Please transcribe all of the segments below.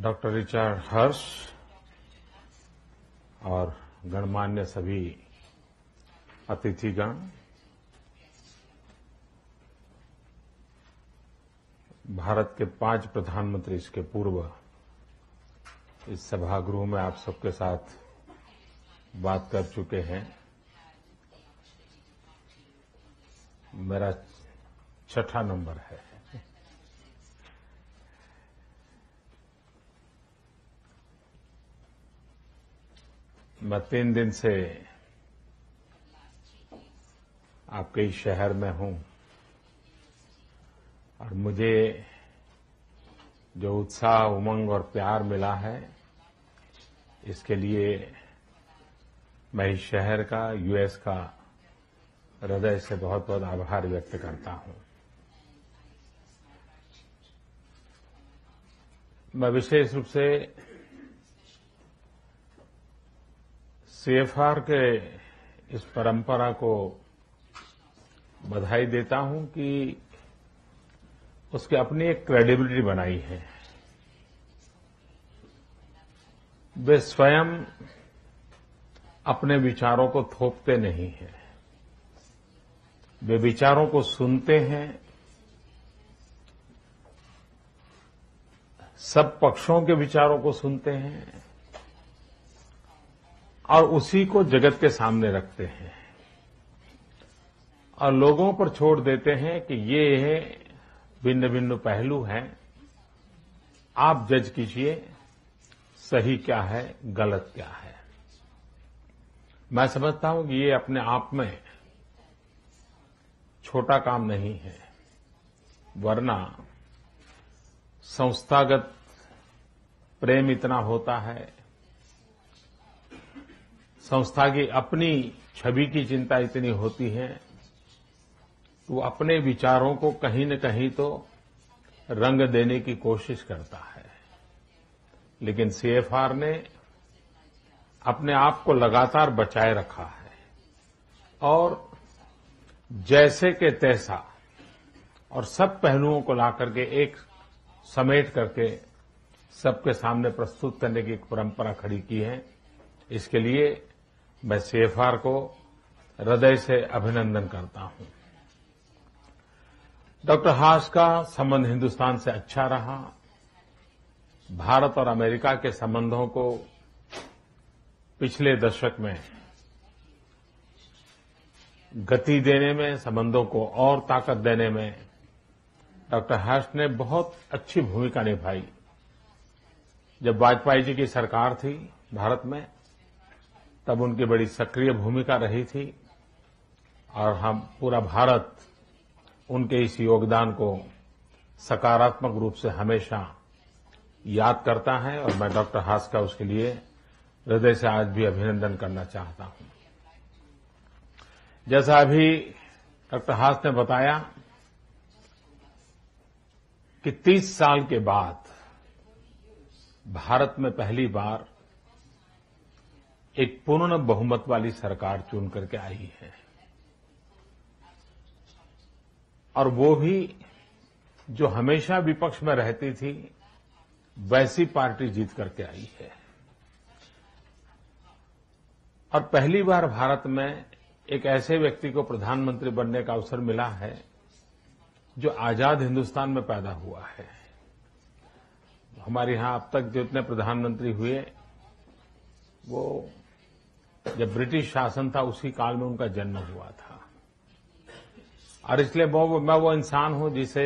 Doctor Richard हर्ष और गणमान्य सभी अतिथिगण, भारत के 5 प्रधानमंत्री इसके पूर्व इस सभागृह में आप सबके साथ बात कर चुके हैं। मेरा 6ठा नंबर है। मैं 3 दिन से आपके इस शहर में हूं और मुझे जो उत्साह, उमंग और प्यार मिला है, इसके लिए मैं इस शहर का, यूएस का हृदय से बहुत बहुत आभार व्यक्त करता हूं। मैं विशेष रूप से सीएफआर के इस परंपरा को बधाई देता हूं कि उसकी अपनी एक क्रेडिबिलिटी बनाई है। वे स्वयं अपने विचारों को थोपते नहीं हैं, वे विचारों को सुनते हैं, सब पक्षों के विचारों को सुनते हैं और उसी को जगत के सामने रखते हैं और लोगों पर छोड़ देते हैं कि ये भिन्न भिन्न पहलू हैं, आप जज कीजिए सही क्या है, गलत क्या है। मैं समझता हूं कि ये अपने आप में छोटा काम नहीं है, वरना संस्थागत प्रेम इतना होता है, संस्था की अपनी छवि की चिंता इतनी होती है, वो अपने विचारों को कहीं न कहीं तो रंग देने की कोशिश करता है। लेकिन सीएफआर ने अपने आप को लगातार बचाए रखा है और जैसे के तैसा और सब पहलुओं को ला करके एक समेट करके सबके सामने प्रस्तुत करने की एक परंपरा खड़ी की है। इसके लिए मैं सीएफआर को हृदय से अभिनंदन करता हूं। डॉक्टर हर्ष का संबंध हिंदुस्तान से अच्छा रहा। भारत और अमेरिका के संबंधों को पिछले दशक में गति देने में, संबंधों को और ताकत देने में डॉक्टर हर्ष ने बहुत अच्छी भूमिका निभाई। जब वाजपेयी जी की सरकार थी भारत में, तब उनकी बड़ी सक्रिय भूमिका रही थी और हम पूरा भारत उनके इस योगदान को सकारात्मक रूप से हमेशा याद करता है और मैं डॉक्टर हर्ष का उसके लिए हृदय से आज भी अभिनंदन करना चाहता हूं। जैसा अभी डॉक्टर हर्ष ने बताया कि 30 साल के बाद भारत में पहली बार एक पूर्ण बहुमत वाली सरकार चुन करके आई है और वो भी जो हमेशा विपक्ष में रहती थी, वैसी पार्टी जीत करके आई है। और पहली बार भारत में एक ऐसे व्यक्ति को प्रधानमंत्री बनने का अवसर मिला है जो आजाद हिंदुस्तान में पैदा हुआ है। हमारे यहां अब तक जितने प्रधानमंत्री हुए, वो जब ब्रिटिश शासन था उसी काल में उनका जन्म हुआ था और इसलिए मैं वो इंसान हूं जिसे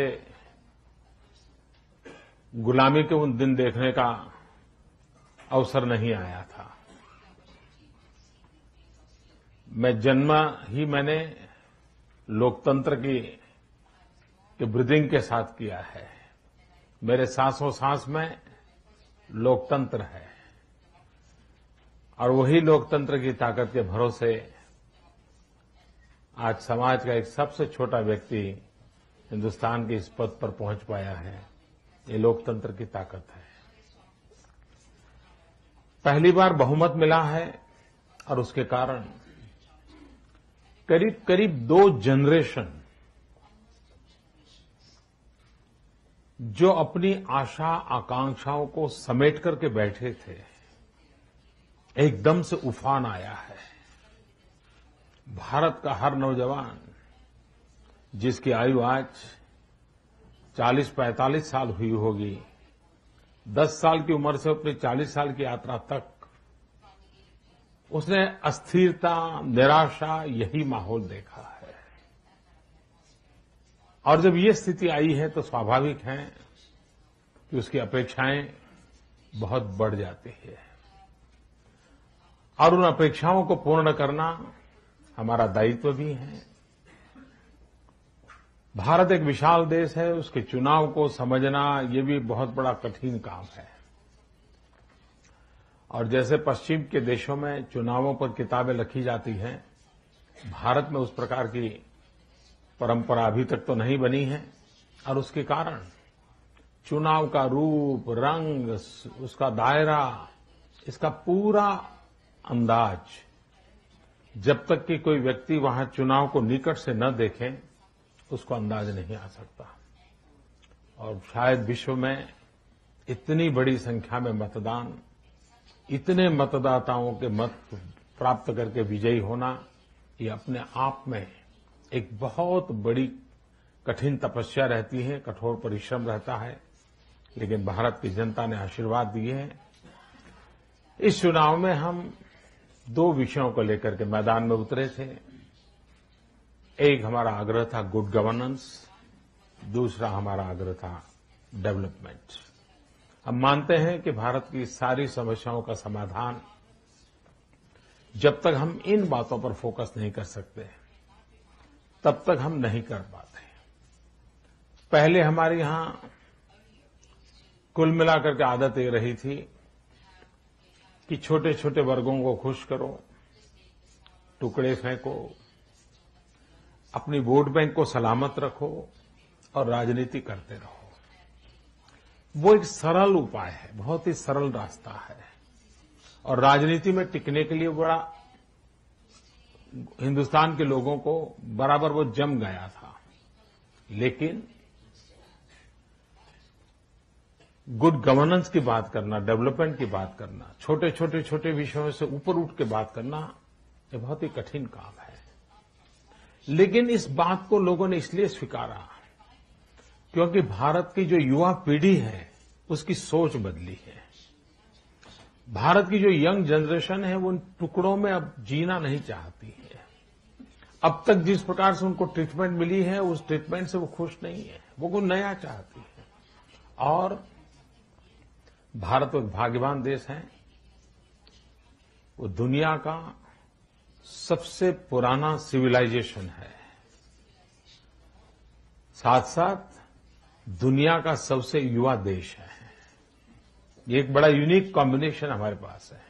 गुलामी के उन दिन देखने का अवसर नहीं आया था। मैंने लोकतंत्र की ब्रीदिंग के साथ किया है। मेरे सांसों सांस में लोकतंत्र है और वही लोकतंत्र की ताकत के भरोसे आज समाज का एक सबसे छोटा व्यक्ति हिंदुस्तान के इस पद पर पहुंच पाया है। ये लोकतंत्र की ताकत है। पहली बार बहुमत मिला है और उसके कारण करीब करीब 2 जनरेशन जो अपनी आशा आकांक्षाओं को समेट करके बैठे थे, एकदम से उफान आया है। भारत का हर नौजवान, जिसकी आयु आज 40-45 साल हुई होगी, 10 साल की उम्र से अपनी 40 साल की यात्रा तक उसने अस्थिरता, निराशा, यही माहौल देखा है। और जब ये स्थिति आई है तो स्वाभाविक है कि उसकी अपेक्षाएं बहुत बढ़ जाती है और उन अपेक्षाओं को पूर्ण करना हमारा दायित्व भी है। भारत एक विशाल देश है, उसके चुनाव को समझना ये भी बहुत बड़ा कठिन काम है। और जैसे पश्चिम के देशों में चुनावों पर किताबें लिखी जाती हैं, भारत में उस प्रकार की परंपरा अभी तक तो नहीं बनी है और उसके कारण चुनाव का रूप, रंग, उसका दायरा, इसका पूरा अंदाज जब तक कि कोई व्यक्ति वहां चुनाव को निकट से न देखे उसको अंदाज नहीं आ सकता। और शायद विश्व में इतनी बड़ी संख्या में मतदान, इतने मतदाताओं के मत प्राप्त करके विजयी होना, ये अपने आप में एक बहुत बड़ी कठिन तपस्या रहती है, कठोर परिश्रम रहता है। लेकिन भारत की जनता ने आशीर्वाद दिए हैं। इस चुनाव में हम 2 विषयों को लेकर के मैदान में उतरे थे। एक हमारा आग्रह था गुड गवर्नेंस, दूसरा हमारा आग्रह था डेवलपमेंट। हम मानते हैं कि भारत की सारी समस्याओं का समाधान जब तक हम इन बातों पर फोकस नहीं कर सकते तब तक हम नहीं कर पाते। पहले हमारे यहां कुल मिलाकर के आदत ये रही थी कि छोटे छोटे वर्गों को खुश करो, टुकड़े फेंको, अपनी वोट बैंक को सलामत रखो और राजनीति करते रहो। वो एक सरल उपाय है, बहुत ही सरल रास्ता है और राजनीति में टिकने के लिए बड़ा हिंदुस्तान के लोगों को बराबर वो जम गया था। लेकिन गुड गवर्नेंस की बात करना, डेवलपमेंट की बात करना, छोटे विषयों से ऊपर उठ के बात करना, ये बहुत ही कठिन काम है। लेकिन इस बात को लोगों ने इसलिए स्वीकारा क्योंकि भारत की जो युवा पीढ़ी है उसकी सोच बदली है। भारत की जो यंग जनरेशन है वो उन टुकड़ों में अब जीना नहीं चाहती है। अब तक जिस प्रकार से उनको ट्रीटमेंट मिली है उस ट्रीटमेंट से वो खुश नहीं है, वो कुछ नया चाहती है। और भारत एक भाग्यवान देश है, वो दुनिया का सबसे पुराना सिविलाइजेशन है, साथ साथ दुनिया का सबसे युवा देश है। ये एक बड़ा यूनिक कॉम्बिनेशन हमारे पास है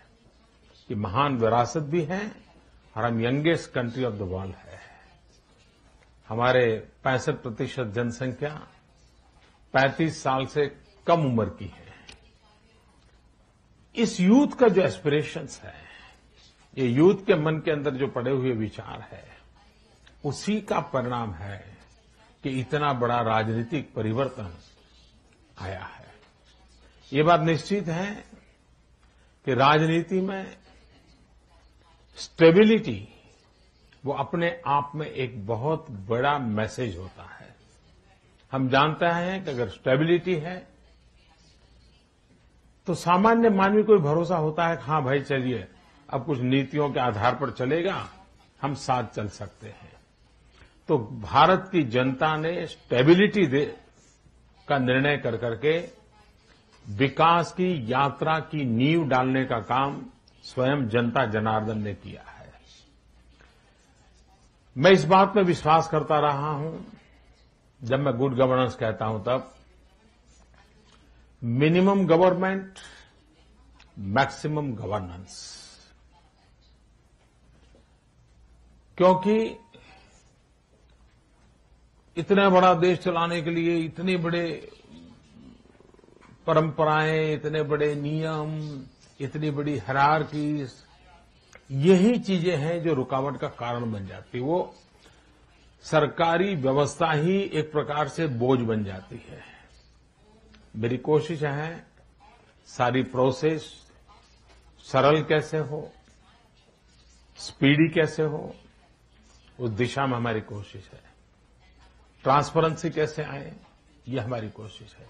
कि महान विरासत भी है और हम youngest country of the world है। हमारे 65% जनसंख्या 35 साल से कम उम्र की है। इस यूथ का जो एस्पिरेशंस है, ये यूथ के मन के अंदर जो पड़े हुए विचार है, उसी का परिणाम है कि इतना बड़ा राजनीतिक परिवर्तन आया है। ये बात निश्चित है कि राजनीति में स्टेबिलिटी वो अपने आप में एक बहुत बड़ा मैसेज होता है। हम जानते हैं कि अगर स्टेबिलिटी है तो सामान्य मानवी को भरोसा होता है कि हाँ भाई चलिए अब कुछ नीतियों के आधार पर चलेगा, हम साथ चल सकते हैं। तो भारत की जनता ने स्टेबिलिटी का निर्णय कर करके विकास की यात्रा की नींव डालने का काम स्वयं जनता जनार्दन ने किया है। मैं इस बात में विश्वास करता रहा हूं, जब मैं गुड गवर्नेंस कहता हूं तब मिनिमम गवर्नमेंट, मैक्सिमम गवर्नेंस। क्योंकि इतना बड़ा देश चलाने के लिए इतने बड़े परंपराएं, इतने बड़े नियम, इतनी बड़ी हायरार्कीज, यही चीजें हैं जो रुकावट का कारण बन जाती है। वो सरकारी व्यवस्था ही एक प्रकार से बोझ बन जाती है। मेरी कोशिश है सारी प्रोसेस सरल कैसे हो, स्पीडी कैसे हो, उस दिशा में हमारी कोशिश है। ट्रांसपेरेंसी कैसे आए, ये हमारी कोशिश है।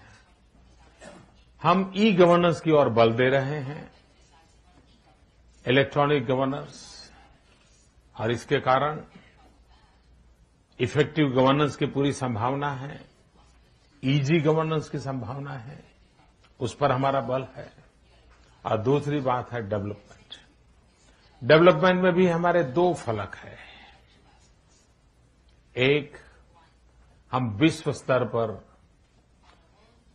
हम ई गवर्नेंस की ओर बल दे रहे हैं, इलेक्ट्रॉनिक गवर्नेंस, और इसके कारण इफेक्टिव गवर्नेंस की पूरी संभावना है, इजी गवर्नेंस की संभावना है, उस पर हमारा बल है। और दूसरी बात है डेवलपमेंट। डेवलपमेंट में भी हमारे दो फलक हैं। एक, हम विश्व स्तर पर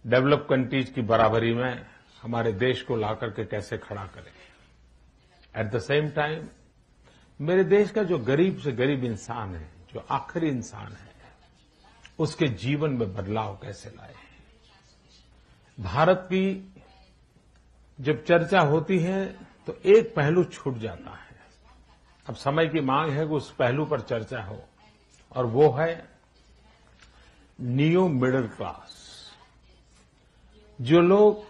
डेवलप कंट्रीज की बराबरी में हमारे देश को लाकर के कैसे खड़ा करें। एट द सेम टाइम मेरे देश का जो गरीब से गरीब इंसान है, जो आखिरी इंसान है, उसके जीवन में बदलाव कैसे लाए। भारत की जब चर्चा होती है तो एक पहलू छूट जाता है। अब समय की मांग है कि उस पहलू पर चर्चा हो, और वो है नियो मिडिल क्लास। जो लोग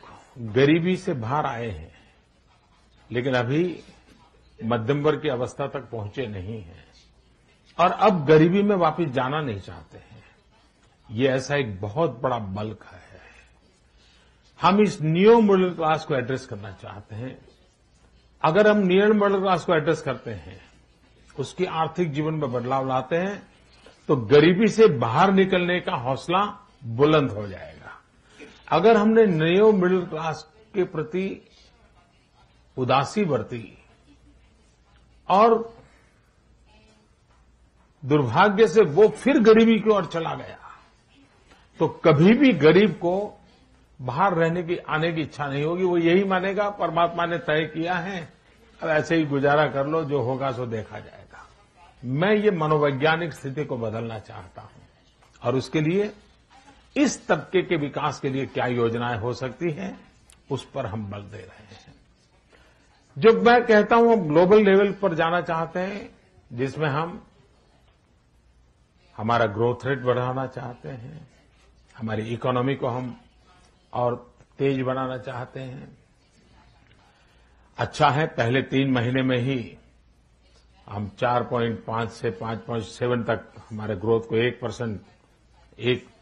गरीबी से बाहर आए हैं लेकिन अभी मध्यम वर्ग की अवस्था तक पहुंचे नहीं हैं और अब गरीबी में वापस जाना नहीं चाहते हैं, ये ऐसा एक बहुत बड़ा बल्क है। हम इस नियो मिडिल क्लास को एड्रेस करना चाहते हैं। अगर हम नियो मिडिल क्लास को एड्रेस करते हैं, उसकी आर्थिक जीवन में बदलाव लाते हैं, तो गरीबी से बाहर निकलने का हौसला बुलंद हो जाएगा। अगर हमने नियो मिडिल क्लास के प्रति उदासी बरती और दुर्भाग्य से वो फिर गरीबी की ओर चला गया, तो कभी भी गरीब को बाहर रहने की आने की इच्छा नहीं होगी। वो यही मानेगा परमात्मा ने तय किया है, अब ऐसे ही गुजारा कर लो, जो होगा सो देखा जाएगा। मैं ये मनोवैज्ञानिक स्थिति को बदलना चाहता हूं, और उसके लिए इस तबके के विकास के लिए क्या योजनाएं हो सकती हैं, उस पर हम बल दे रहे हैं। जब मैं कहता हूं हम ग्लोबल लेवल पर जाना चाहते हैं, जिसमें हम हमारा ग्रोथ रेट बढ़ाना चाहते हैं, हमारी इकोनॉमी को हम और तेज बनाना चाहते हैं। अच्छा है, पहले 3 महीने में ही हम 4.5 से 5.7 तक हमारे ग्रोथ को 1%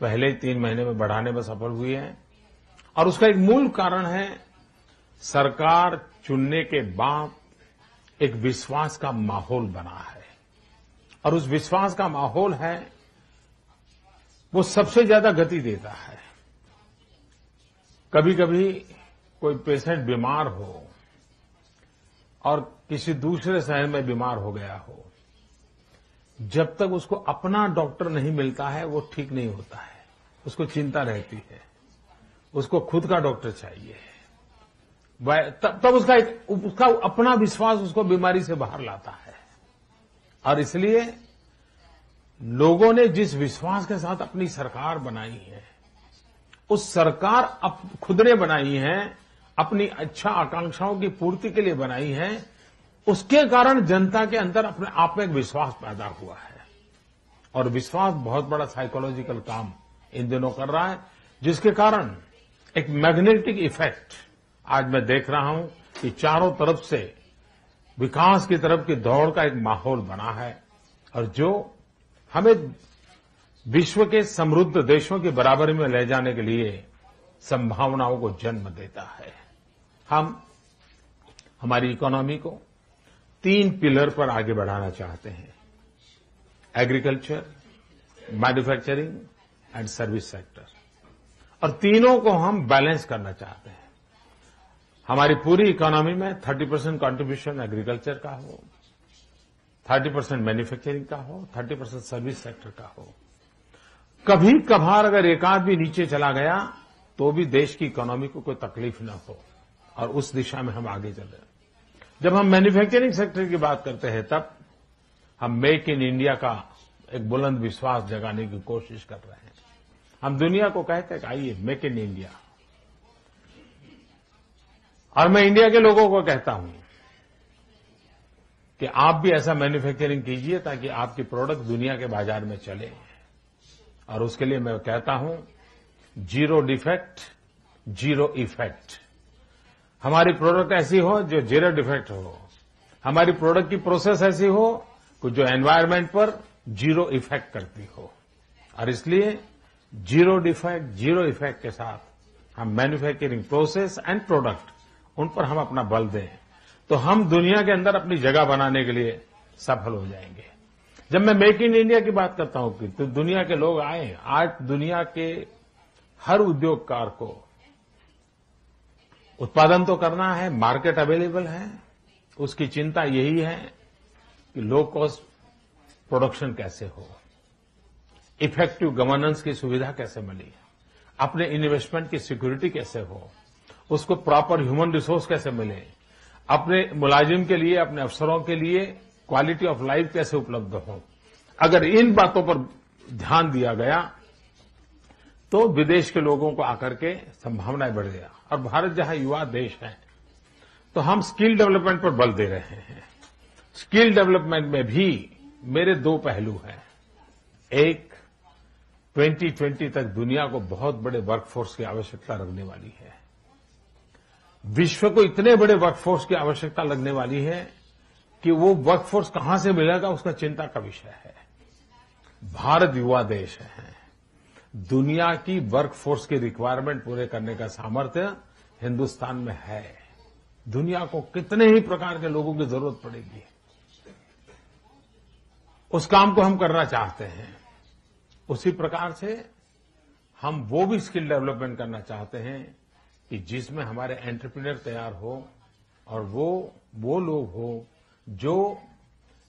पहले 3 महीने में बढ़ाने में सफल हुए हैं। और उसका एक मूल कारण है, सरकार चुनने के बाद एक विश्वास का माहौल बना है, और उस विश्वास का माहौल है वो सबसे ज्यादा गति देता है। कभी कभी कोई पेशेंट बीमार हो और किसी दूसरे शहर में बीमार हो गया हो, जब तक उसको अपना डॉक्टर नहीं मिलता है वो ठीक नहीं होता है, उसको चिंता रहती है, उसको खुद का डॉक्टर चाहिए। तब उसका अपना विश्वास उसको बीमारी से बाहर लाता है। और इसलिए लोगों ने जिस विश्वास के साथ अपनी सरकार बनाई है, उस सरकार खुद ने बनाई है, अपनी इच्छा आकांक्षाओं की पूर्ति के लिए बनाई है, उसके कारण जनता के अंदर अपने आप में एक विश्वास पैदा हुआ है। और विश्वास बहुत बड़ा साइकोलॉजिकल काम इन दिनों कर रहा है, जिसके कारण एक मैग्नेटिक इफेक्ट आज मैं देख रहा हूं कि चारों तरफ से विकास की तरफ की दौड़ का एक माहौल बना है, और जो हमें विश्व के समृद्ध देशों की बराबरी में ले जाने के लिए संभावनाओं को जन्म देता है। हम हमारी इकोनॉमी को 3 पिलर पर आगे बढ़ाना चाहते हैं: agriculture, manufacturing and service sector. और तीनों को हम बैलेंस करना चाहते हैं। हमारी पूरी इकोनॉमी में 30% कंट्रीब्यूशन एग्रीकल्चर का हो, 30% मैन्युफैक्चरिंग का हो, 30% सर्विस सेक्टर का हो। कभी कभार अगर एक आध भी नीचे चला गया तो भी देश की इकोनॉमी को कोई तकलीफ न हो, और उस दिशा में हम आगे चल रहे हैं। जब हम मैन्युफैक्चरिंग सेक्टर की बात करते हैं, तब हम मेक इन इंडिया का एक बुलंद विश्वास जगाने की कोशिश कर रहे हैं। हम दुनिया को कहते हैं कि आइए मेक इन इंडिया। और मैं इंडिया के लोगों को कहता हूं कि आप भी ऐसा मैन्युफैक्चरिंग कीजिए ताकि आपकी प्रोडक्ट दुनिया के बाजार में चले। और उसके लिए मैं कहता हूं, जीरो डिफेक्ट, जीरो इफेक्ट। हमारी प्रोडक्ट ऐसी हो जो जीरो डिफेक्ट हो, हमारी प्रोडक्ट की प्रोसेस ऐसी हो कि जो एनवायरनमेंट पर जीरो इफेक्ट करती हो। और इसलिए जीरो डिफेक्ट, जीरो इफेक्ट के साथ हम मैन्युफैक्चरिंग प्रोसेस एंड प्रोडक्ट, उन पर हम अपना बल दें तो हम दुनिया के अंदर अपनी जगह बनाने के लिए सफल हो जाएंगे। जब मैं मेक इन इंडिया की बात करता हूं तो दुनिया के लोग आए, आज दुनिया के हर उद्योगकार को उत्पादन तो करना है, मार्केट अवेलेबल है, उसकी चिंता यही है कि लो कॉस्ट प्रोडक्शन कैसे हो, इफेक्टिव गवर्नेंस की सुविधा कैसे मिली, अपने इन्वेस्टमेंट की सिक्योरिटी कैसे हो, उसको प्रॉपर ह्यूमन रिसोर्स कैसे मिले, अपने मुलाजिम के लिए, अपने अफसरों के लिए क्वालिटी ऑफ लाइफ कैसे उपलब्ध हो। अगर इन बातों पर ध्यान दिया गया तो विदेश के लोगों को आकर के संभावनाएं बढ़ गया। और भारत जहां युवा देश है तो हम स्किल डेवलपमेंट पर बल दे रहे हैं। स्किल डेवलपमेंट में भी मेरे दो पहलू हैं। एक, 2020 तक दुनिया को बहुत बड़े वर्कफोर्स की आवश्यकता लगने वाली है। विश्व को इतने बड़े वर्कफोर्स की आवश्यकता लगने वाली है कि वो वर्कफोर्स कहां से मिलेगा उसका चिंता का विषय है। भारत युवा देश है, दुनिया की वर्कफोर्स की रिक्वायरमेंट पूरे करने का सामर्थ्य हिंदुस्तान में है। दुनिया को कितने ही प्रकार के लोगों की जरूरत पड़ेगी, उस काम को हम करना चाहते हैं। उसी प्रकार से हम वो भी स्किल डेवलपमेंट करना चाहते हैं कि जिसमें हमारे एंटरप्रेन्योर तैयार हो और वो लोग हो जो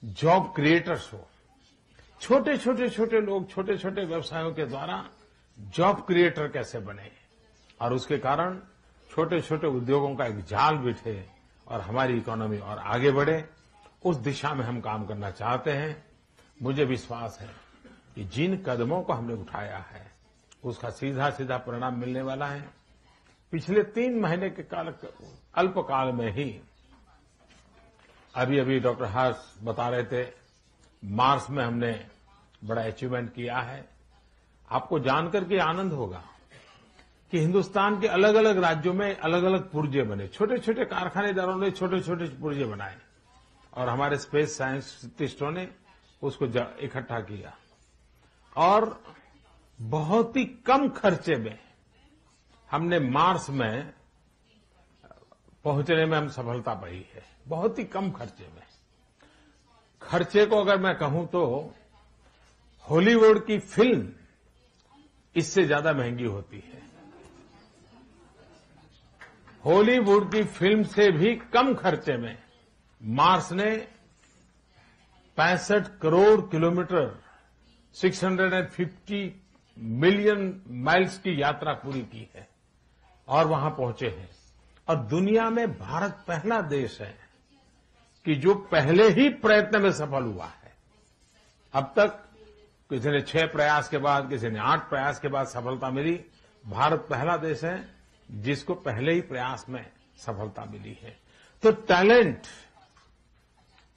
जॉब क्रिएटर्स हो। छोटे लोग छोटे छोटे व्यवसायों के द्वारा जॉब क्रिएटर कैसे बने और उसके कारण छोटे छोटे उद्योगों का एक जाल बिठे और हमारी इकोनॉमी और आगे बढ़े, उस दिशा में हम काम करना चाहते हैं। मुझे विश्वास है कि जिन कदमों को हमने उठाया है उसका सीधा सीधा परिणाम मिलने वाला है। पिछले 3 महीने के अल्पकाल में ही अभी डॉक्टर हर्ष बता रहे थे, मार्स में हमने बड़ा अचीवमेंट किया है। आपको जानकर के आनंद होगा कि हिंदुस्तान के अलग अलग राज्यों में अलग अलग पुर्जे बने। छोटे छोटे कारखानेदारों ने छोटे छोटे पुर्जे बनाए और हमारे स्पेस साइंटिस्टों ने उसको इकट्ठा किया और बहुत ही कम खर्चे में हमने मार्स में पहुंचने में हम सफलता पाई है। बहुत ही कम खर्चे में। खर्चे को अगर मैं कहूं तो हॉलीवुड की फिल्म इससे ज्यादा महंगी होती है। हॉलीवुड की फिल्म से भी कम खर्चे में मार्स ने 65 करोड़ किलोमीटर 650 मिलियन माइल्स की यात्रा पूरी की है और वहां पहुंचे हैं। और दुनिया में भारत पहला देश है कि जो पहले ही प्रयत्न में सफल हुआ है। अब तक किसी ने 6 प्रयास के बाद, किसी ने 8 प्रयास के बाद सफलता मिली। भारत पहला देश है जिसको पहले ही प्रयास में सफलता मिली है। तो टैलेंट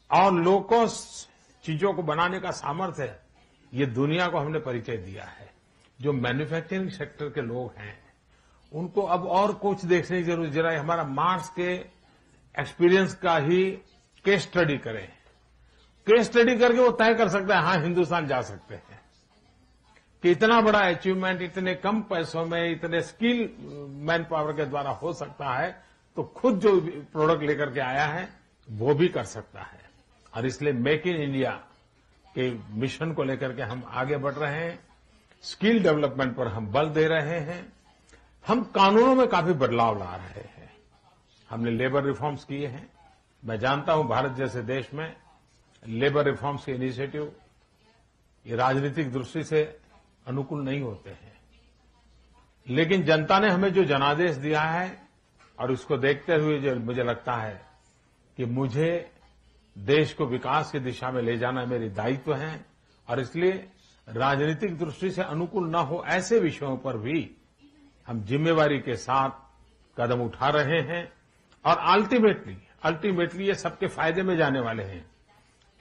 और लो कॉस्ट चीजों को बनाने का सामर्थ्य, ये दुनिया को हमने परिचय दिया है। जो मैन्युफैक्चरिंग सेक्टर के लोग हैं उनको अब और कुछ देखने की जरूरत, जरा हमारा मार्स के एक्सपीरियंस का ही केस स्टडी करें। केस स्टडी करके वो तय कर सकता है, हाँ हिंदुस्तान जा सकते हैं कि इतना बड़ा अचीवमेंट इतने कम पैसों में, इतने स्किल मैन पावर के द्वारा हो सकता है। तो खुद जो प्रोडक्ट लेकर के आया है वो भी कर सकता है। और इसलिए मेक इन इंडिया के मिशन को लेकर के हम आगे बढ़ रहे हैं। स्किल डेवलपमेंट पर हम बल दे रहे हैं। हम कानूनों में काफी बदलाव ला रहे हैं। हमने लेबर रिफॉर्म्स किए हैं। मैं जानता हूं भारत जैसे देश में लेबर रिफॉर्म्स के इनिशिएटिव ये राजनीतिक दृष्टि से अनुकूल नहीं होते हैं, लेकिन जनता ने हमें जो जनादेश दिया है और उसको देखते हुए जो मुझे लगता है कि मुझे देश को विकास की दिशा में ले जाना मेरी दायित्व है। और इसलिए राजनीतिक दृष्टि से अनुकूल न हो ऐसे विषयों पर भी हम जिम्मेवारी के साथ कदम उठा रहे हैं। और अल्टीमेटली ये सबके फायदे में जाने वाले हैं।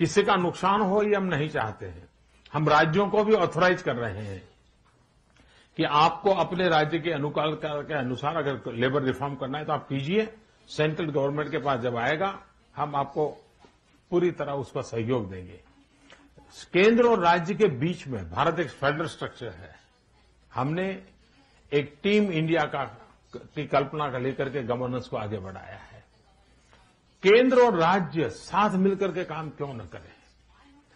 किसी का नुकसान हो ये हम नहीं चाहते हैं। हम राज्यों को भी ऑथराइज कर रहे हैं कि आपको अपने राज्य के अनुकाल के अनुसार अगर लेबर रिफॉर्म करना है तो आप कीजिए, सेंट्रल गवर्नमेंट के पास जब आएगा हम आपको पूरी तरह उस पर सहयोग देंगे। केंद्र और राज्य के बीच में भारत एक फेडरल स्ट्रक्चर है। हमने एक टीम इंडिया की कल्पना का लेकर के गवर्नेंस को आगे बढ़ाया है। केंद्र और राज्य साथ मिलकर के काम क्यों न करें?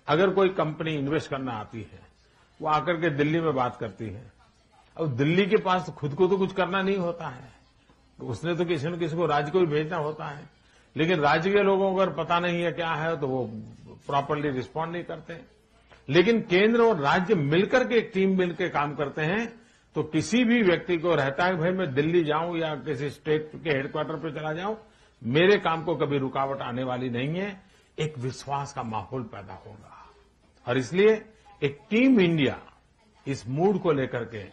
अगर कोई कंपनी इन्वेस्ट करना आती है, वो आकर के दिल्ली में बात करती है। अब दिल्ली के पास खुद को तो कुछ करना नहीं होता है, उसने तो किसी न किसी को राज्य को ही भेजना होता है। लेकिन राज्य के लोगों को अगर पता नहीं है क्या है तो वो प्रॉपरली रिस्पॉन्ड नहीं करते। लेकिन केंद्र और राज्य मिलकर के एक टीम मिलकर काम करते हैं तो किसी भी व्यक्ति को रहता है भाई मैं दिल्ली जाऊं या किसी स्टेट के हेडक्वार्टर पर चला जाऊं, मेरे काम को कभी रुकावट आने वाली नहीं है। एक विश्वास का माहौल पैदा होगा और इसलिए एक टीम इंडिया इस मूड को लेकर के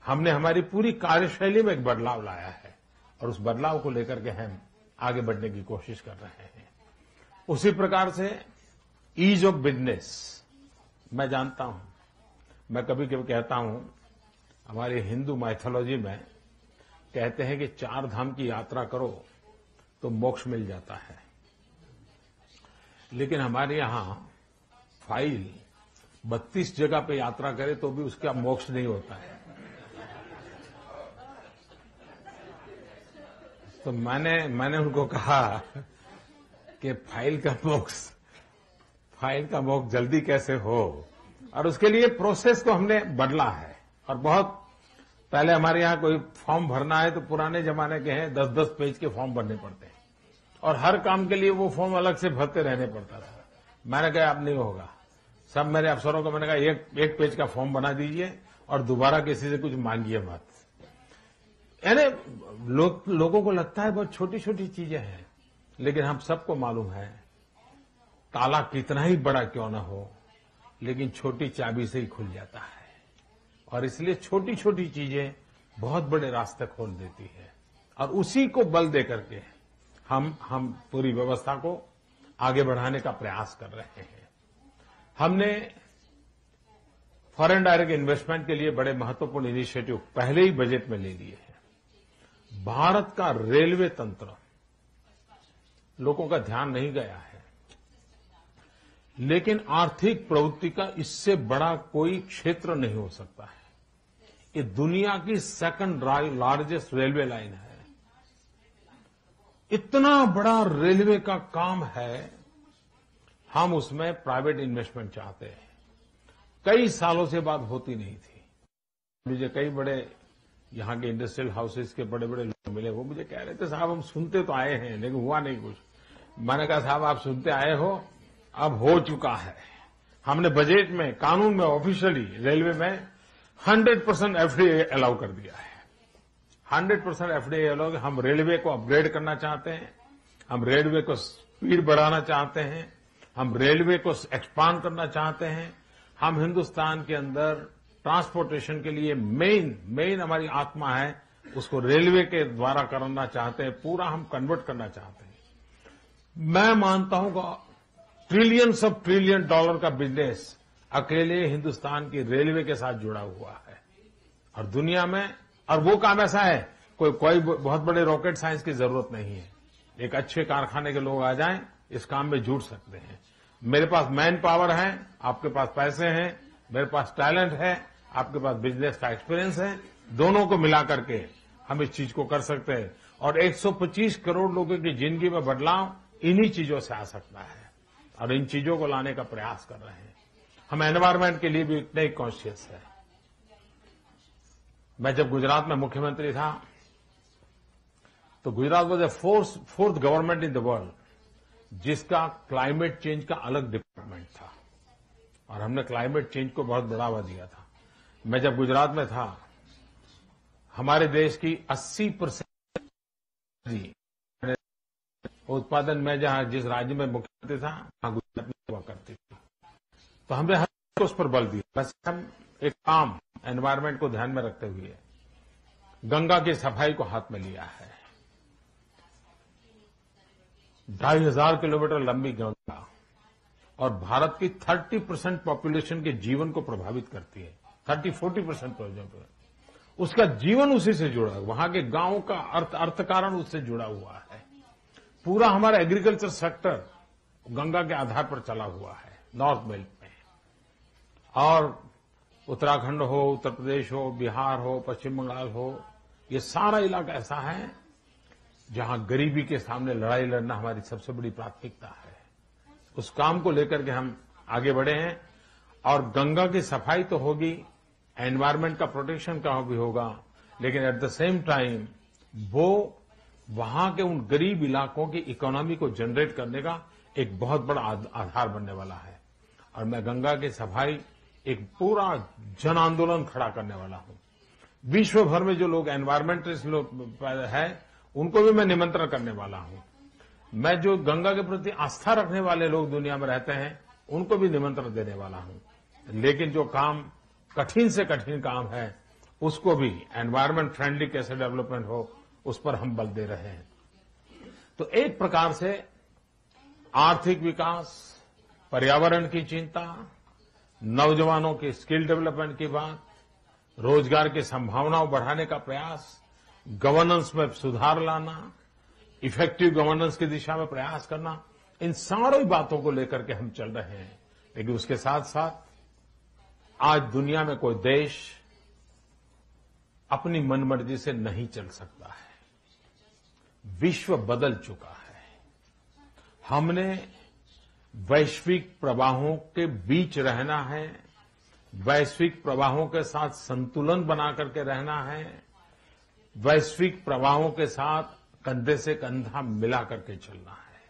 हमने हमारी पूरी कार्यशैली में एक बदलाव लाया है और उस बदलाव को लेकर के हम आगे बढ़ने की कोशिश कर रहे हैं। उसी प्रकार से ईज ऑफ बिजनेस, मैं जानता हूं, मैं कभी कभी कहता हूं, हमारी हिंदू माइथोलॉजी में कहते हैं कि 4 धाम की यात्रा करो तो मोक्ष मिल जाता है। लेकिन हमारे यहां फाइल 32 जगह पे यात्रा करे तो भी उसका मोक्ष नहीं होता है। तो मैंने उनको कहा कि फाइल का मोक्ष जल्दी कैसे हो, और उसके लिए प्रोसेस को हमने बदला है। और बहुत पहले हमारे यहां कोई फॉर्म भरना है तो पुराने जमाने के हैं 10-10 पेज के फॉर्म भरने पड़ते हैं और हर काम के लिए वो फॉर्म अलग से भरते रहने पड़ता था। मैंने कहा अब नहीं होगा। सब मेरे अफसरों को मैंने कहा एक पेज का फॉर्म बना दीजिए और दोबारा किसी से कुछ मांगिए मत। यानी लोगों को लगता है बहुत छोटी छोटी चीजें हैं, लेकिन हम सबको मालूम है ताला कितना ही बड़ा क्यों न हो, लेकिन छोटी चाबी से ही खुल जाता है। और इसलिए छोटी छोटी चीजें बहुत बड़े रास्ते खोल देती है और उसी को बल देकर के हम पूरी व्यवस्था को आगे बढ़ाने का प्रयास कर रहे हैं। हमने फॉरेन डायरेक्ट इन्वेस्टमेंट के लिए बड़े महत्वपूर्ण इनिशिएटिव पहले ही बजट में ले लिए हैं। भारत का रेलवे तंत्र, लोगों का ध्यान नहीं गया है, लेकिन आर्थिक प्रवृत्ति का इससे बड़ा कोई क्षेत्र नहीं हो सकता है। ये दुनिया की सेकंड लार्जेस्ट रेलवे लाइन है। इतना बड़ा रेलवे का काम है, हम उसमें प्राइवेट इन्वेस्टमेंट चाहते हैं। कई सालों से बात होती नहीं थी। मुझे कई बड़े यहां के इंडस्ट्रियल हाउसेस के बड़े बड़े लोग मिले, वो मुझे कह रहे थे साहब हम सुनते तो आए हैं लेकिन हुआ नहीं कुछ। मैंने कहा साहब आप सुनते आए हो, अब हो चुका है। हमने बजट में, कानून में, ऑफिशियली रेलवे में 100% एफडीआई अलाउ कर दिया है। 100% एफडीआई अलाउ। हम रेलवे को अपग्रेड करना चाहते हैं, हम रेलवे को स्पीड बढ़ाना चाहते हैं, हम रेलवे को एक्सपांड करना चाहते हैं। हम हिंदुस्तान के अंदर ट्रांसपोर्टेशन के लिए मेन हमारी आत्मा है, उसको रेलवे के द्वारा करना चाहते हैं, पूरा हम कन्वर्ट करना चाहते हैं। मैं मानता हूं कि ट्रिलियंस ऑफ ट्रिलियन डॉलर का बिजनेस अकेले हिंदुस्तान की रेलवे के साथ जुड़ा हुआ है। और दुनिया में, और वो काम ऐसा है, कोई बहुत बड़े रॉकेट साइंस की जरूरत नहीं है। एक अच्छे कारखाने के लोग आ जाएं, इस काम में जुड़ सकते हैं। मेरे पास मैन पावर है, आपके पास पैसे हैं, मेरे पास टैलेंट है, आपके पास बिजनेस का एक्सपीरियंस है। दोनों को मिला करके हम इस चीज को कर सकते हैं और 125 करोड़ लोगों की जिंदगी में बदलाव इन्हीं चीजों से आ सकता है और इन चीजों को लाने का प्रयास कर रहे हैं। हम एनवायरमेंट के लिए भी इतने ही कॉन्शियस है। मैं जब गुजरात में मुख्यमंत्री था तो Gujarat was the fourth government in the world जिसका क्लाइमेट चेंज का अलग डिपार्टमेंट था और हमने क्लाइमेट चेंज को बहुत बढ़ावा दिया था। मैं जब गुजरात में था, हमारे देश की 80% उत्पादन में जिस राज्य में मुख्यमंत्री था वहां गुजरात में हुआ करती थी। तो हमने हर उस पर बल दिया। वैसे हम एक काम एनवायरमेंट को ध्यान में रखते हुए गंगा की सफाई को हाथ में लिया है। 2,500 किलोमीटर लंबी गंगा और भारत की 30% पॉपुलेशन के जीवन को प्रभावित करती है। 30-40% उसका जीवन उसी से जुड़ा है, वहां के गांव का अर्थ कारण उससे जुड़ा हुआ है। पूरा हमारा एग्रीकल्चर सेक्टर गंगा के आधार पर चला हुआ है नॉर्थ बेल्ट में। और उत्तराखंड हो, उत्तर प्रदेश हो, बिहार हो, पश्चिम बंगाल हो, ये सारा इलाका ऐसा है जहां गरीबी के सामने लड़ाई लड़ना हमारी सबसे बड़ी प्राथमिकता है। उस काम को लेकर के हम आगे बढ़े हैं। और गंगा की सफाई तो होगी, एनवायरमेंट का प्रोटेक्शन का भी होगा, लेकिन एट द सेम टाइम वो वहां के उन गरीब इलाकों की इकोनॉमी को जनरेट करने का एक बहुत बड़ा आधार बनने वाला है। और मैं गंगा की सफाई एक पूरा जन आंदोलन खड़ा करने वाला हूं। विश्व भर में जो लोग एनवायरमेंटलिस्ट लोग हैं, उनको भी मैं निमंत्रण करने वाला हूं। मैं जो गंगा के प्रति आस्था रखने वाले लोग दुनिया में रहते हैं, उनको भी निमंत्रण देने वाला हूं। लेकिन जो काम कठिन से कठिन काम है, उसको भी एनवायरमेंट फ्रेंडली कैसे डेवलपमेंट हो, उस पर हम बल दे रहे हैं। तो एक प्रकार से आर्थिक विकास, पर्यावरण की चिंता, नौजवानों की स्किल डेवलपमेंट की बात, रोजगार की संभावनाओं बढ़ाने का प्रयास, गवर्नेंस में सुधार लाना, इफेक्टिव गवर्नेंस की दिशा में प्रयास करना, इन सारी बातों को लेकर के हम चल रहे हैं। लेकिन उसके साथ साथ आज दुनिया में कोई देश अपनी मनमर्जी से नहीं चल सकता है। विश्व बदल चुका है। हमने वैश्विक प्रवाहों के बीच रहना है, वैश्विक प्रवाहों के साथ संतुलन बना करके रहना है, वैश्विक प्रवाहों के साथ कंधे से कंधा मिला करके चलना है।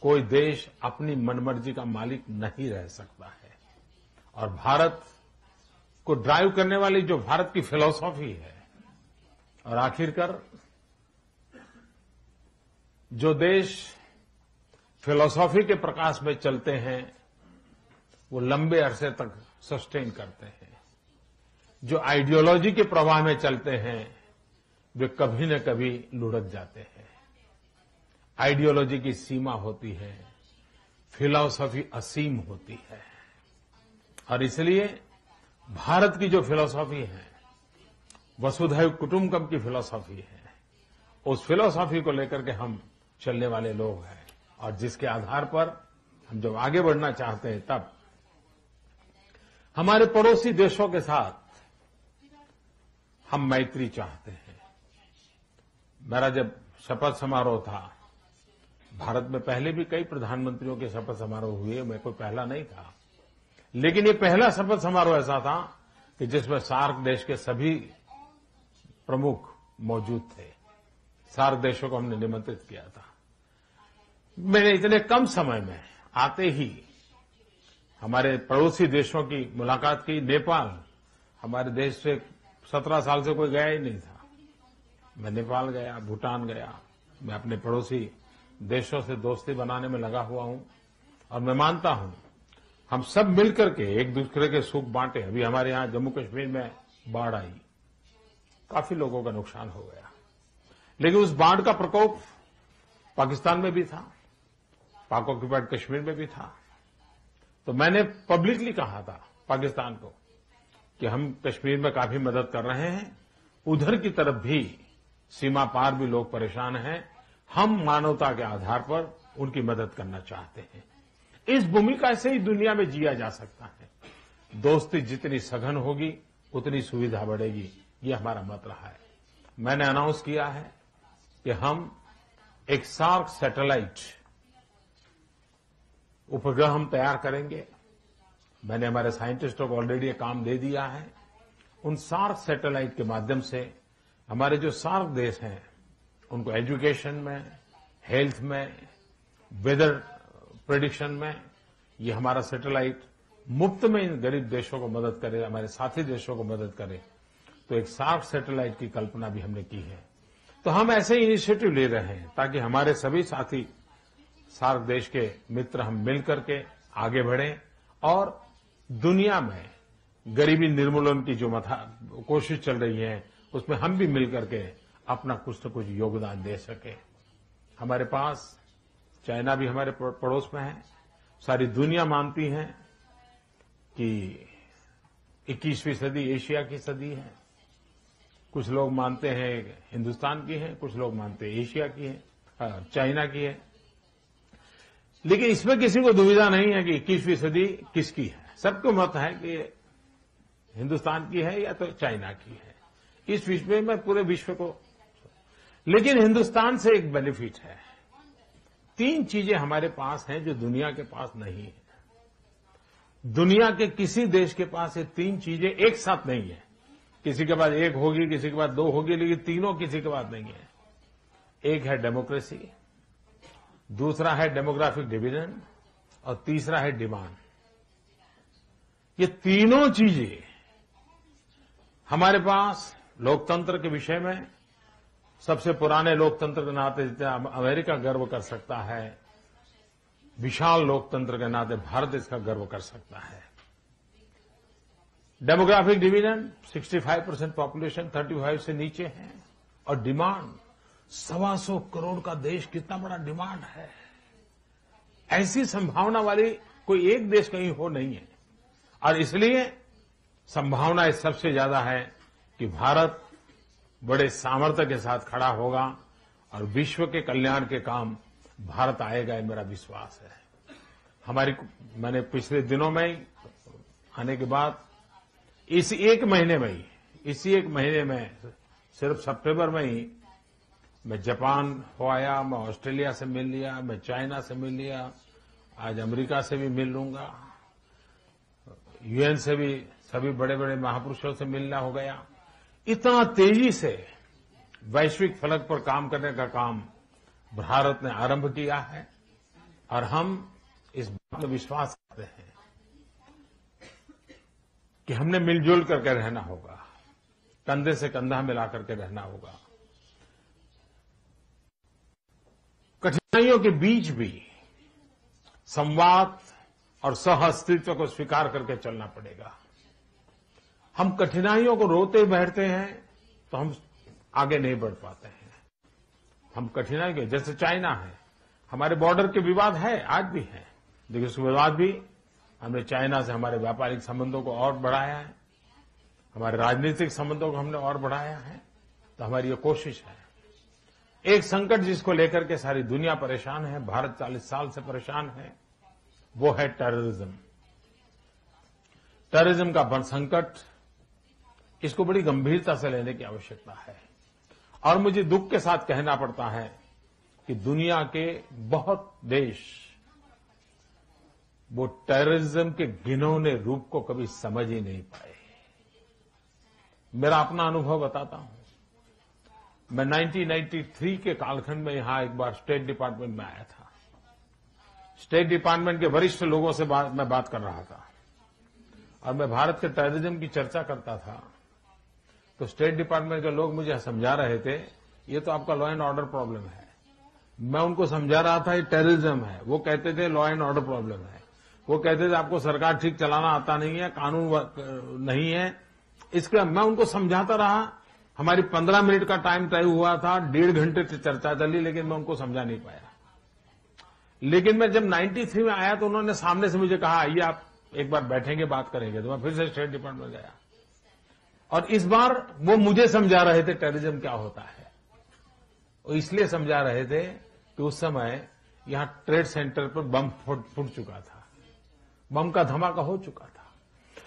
कोई देश अपनी मनमर्जी का मालिक नहीं रह सकता है। और भारत को ड्राइव करने वाली जो भारत की फिलॉसफी है, और आखिरकार जो देश फिलॉसफी के प्रकाश में चलते हैं, वो लंबे अरसे तक सस्टेन करते हैं। जो आइडियोलॉजी के प्रवाह में चलते हैं, वे कभी न कभी लुढ़क जाते हैं। आइडियोलॉजी की सीमा होती है, फिलॉसफी असीम होती है। और इसलिए भारत की जो फिलॉसफी है, वसुधैव कुटुंबकम की फिलॉसफी है, उस फिलॉसफी को लेकर के हम चलने वाले लोग हैं। और जिसके आधार पर हम जब आगे बढ़ना चाहते हैं, तब हमारे पड़ोसी देशों के साथ हम मैत्री चाहते हैं। मेरा जब शपथ समारोह था, भारत में पहले भी कई प्रधानमंत्रियों के शपथ समारोह हुए, मैं कोई पहला नहीं था, लेकिन ये पहला शपथ समारोह ऐसा था कि जिसमें सार्क देश के सभी प्रमुख मौजूद थे। सार्क देशों को हमने निमंत्रित किया था। मैंने इतने कम समय में आते ही हमारे पड़ोसी देशों की मुलाकात की। नेपाल, हमारे देश से 17 साल से कोई गया ही नहीं था। मैं नेपाल गया, भूटान गया। मैं अपने पड़ोसी देशों से दोस्ती बनाने में लगा हुआ हूं। और मैं मानता हूं, हम सब मिलकर के एक दूसरे के सुख बांटे। अभी हमारे यहां जम्मू कश्मीर में बाढ़ आई, काफी लोगों का नुकसान हो गया, लेकिन उस बाढ़ का प्रकोप पाकिस्तान में भी था, पाक ऑक्यूपाइड कश्मीर में भी था। तो मैंने पब्लिकली कहा था पाकिस्तान को कि हम कश्मीर में काफी मदद कर रहे हैं, उधर की तरफ भी सीमा पार भी लोग परेशान हैं, हम मानवता के आधार पर उनकी मदद करना चाहते हैं। इस भूमिका से ही दुनिया में जिया जा सकता है। दोस्ती जितनी सघन होगी, उतनी सुविधा बढ़ेगी, ये हमारा मत रहा है। मैंने अनाउंस किया है कि हम एक सार्क सैटेलाइट उपग्रह हम तैयार करेंगे। मैंने हमारे साइंटिस्टों को ऑलरेडी ये काम दे दिया है। उन सार्क सैटेलाइट के माध्यम से हमारे जो सार्क देश हैं, उनको एजुकेशन में, हेल्थ में, वेदर प्रेडिक्शन में, ये हमारा सैटेलाइट मुफ्त में इन गरीब देशों को मदद करे, हमारे साथी देशों को मदद करे। तो एक सार्क सैटेलाइट की कल्पना भी हमने की है। तो हम ऐसे इनिशिएटिव ले रहे हैं ताकि हमारे सभी साथी सार्क देश के मित्र हम मिलकर के आगे बढ़ें और दुनिया में गरीबी निर्मूलन की जो कोशिश चल रही है, उसमें हम भी मिलकर के अपना कुछ न कुछ योगदान दे सके। हमारे पास चाइना भी हमारे पड़ोस में है। सारी दुनिया मानती है कि 21वीं सदी एशिया की सदी है। कुछ लोग मानते हैं हिंदुस्तान की है, कुछ लोग मानते हैं एशिया की है, चाइना की है। लेकिन इसमें किसी को दुविधा नहीं है कि 21वीं सदी किसकी है। सबको मत है कि हिंदुस्तान की है या तो चाइना की है। इस विषय में पूरे विश्व को, लेकिन हिंदुस्तान से एक बेनिफिट है। 3 चीजें हमारे पास हैं जो दुनिया के पास नहीं है। दुनिया के किसी देश के पास ये 3 चीजें एक साथ नहीं है। किसी के पास 1 होगी, किसी के पास 2 होगी, लेकिन तीनों किसी के पास नहीं है। एक है डेमोक्रेसी, दूसरा है डेमोग्राफिक डिवीजन और तीसरा है डिमांड। ये तीनों चीजें हमारे पास लोकतंत्र के विषय में, सबसे पुराने लोकतंत्र के नाते जितना अमेरिका गर्व कर सकता है, विशाल लोकतंत्र के नाते भारत इसका गर्व कर सकता है। डेमोग्राफिक डिवीजन 65% पॉपुलेशन 35 से नीचे है, और डिमांड 125 करोड़ का देश, कितना बड़ा डिमांड है। ऐसी संभावना वाली कोई एक देश कहीं हो नहीं है, और इसलिए संभावना सबसे ज्यादा है कि भारत बड़े सामर्थ्य के साथ खड़ा होगा और विश्व के कल्याण के काम भारत आएगा, ये मेरा विश्वास है। मैंने पिछले दिनों में आने के बाद इसी एक महीने में सिर्फ सितंबर में ही मैं जापान हो आया, मैं ऑस्ट्रेलिया से मिल लिया, मैं चाइना से मिल लिया, आज अमेरिका से भी मिल लूंगा, यूएन से भी सभी बड़े बड़े महापुरुषों से मिलना हो गया। इतना तेजी से वैश्विक फलक पर काम करने का काम भारत ने आरंभ किया है, और हम इस बात में विश्वास करते हैं कि हमने मिलजुल करके रहना होगा, कंधे से कंधा मिला करके रहना होगा। कठिनाइयों के बीच भी संवाद और सह-अस्तित्व को स्वीकार करके चलना पड़ेगा। हम कठिनाइयों को रोते बैठते हैं तो हम आगे नहीं बढ़ पाते हैं। हम कठिनाई के, जैसे चाइना है, हमारे बॉर्डर के विवाद है, आज भी है, लेकिन उसके बाद भी हमने चाइना से हमारे व्यापारिक संबंधों को और बढ़ाया है, हमारे राजनीतिक संबंधों को हमने और बढ़ाया है। तो हमारी ये कोशिश है। एक संकट जिसको लेकर के सारी दुनिया परेशान है, भारत 40 साल से परेशान है, वो है टेररिज्म। टेररिज्म का संकट, इसको बड़ी गंभीरता से लेने की आवश्यकता है। और मुझे दुख के साथ कहना पड़ता है कि दुनिया के बहुत देश वो टेररिज्म के घिनौने रूप को कभी समझ ही नहीं पाए। मेरा अपना अनुभव बताता हूं। मैं 1993 के कालखंड में यहां एक बार स्टेट डिपार्टमेंट में आया था। स्टेट डिपार्टमेंट के वरिष्ठ लोगों से मैं बात कर रहा था, और मैं भारत के टेररिज्म की चर्चा करता था। तो स्टेट डिपार्टमेंट के लोग मुझे समझा रहे थे, ये तो आपका लॉ एंड ऑर्डर प्रॉब्लम है। मैं उनको समझा रहा था ये टेररिज्म है, वो कहते थे लॉ एंड ऑर्डर प्रॉब्लम है। वो कहते थे आपको सरकार ठीक चलाना आता नहीं है, कानून नहीं है। इसका मैं उनको समझाता रहा। हमारी 15 मिनट का टाइम तय हुआ था, 1.5 घंटे से चर्चा चली, लेकिन मैं उनको समझा नहीं पाया। लेकिन मैं जब 93 में आया तो उन्होंने सामने से मुझे कहा, आइए आप एक बार बैठेंगे, बात करेंगे। तो मैं फिर से स्टेट डिपार्टमेंट गया, और इस बार वो मुझे समझा रहे थे टेररिज्म क्या होता है। वो इसलिए समझा रहे थे कि उस समय यहां ट्रेड सेंटर पर बम फूट चुका था, बम का धमाका हो चुका था।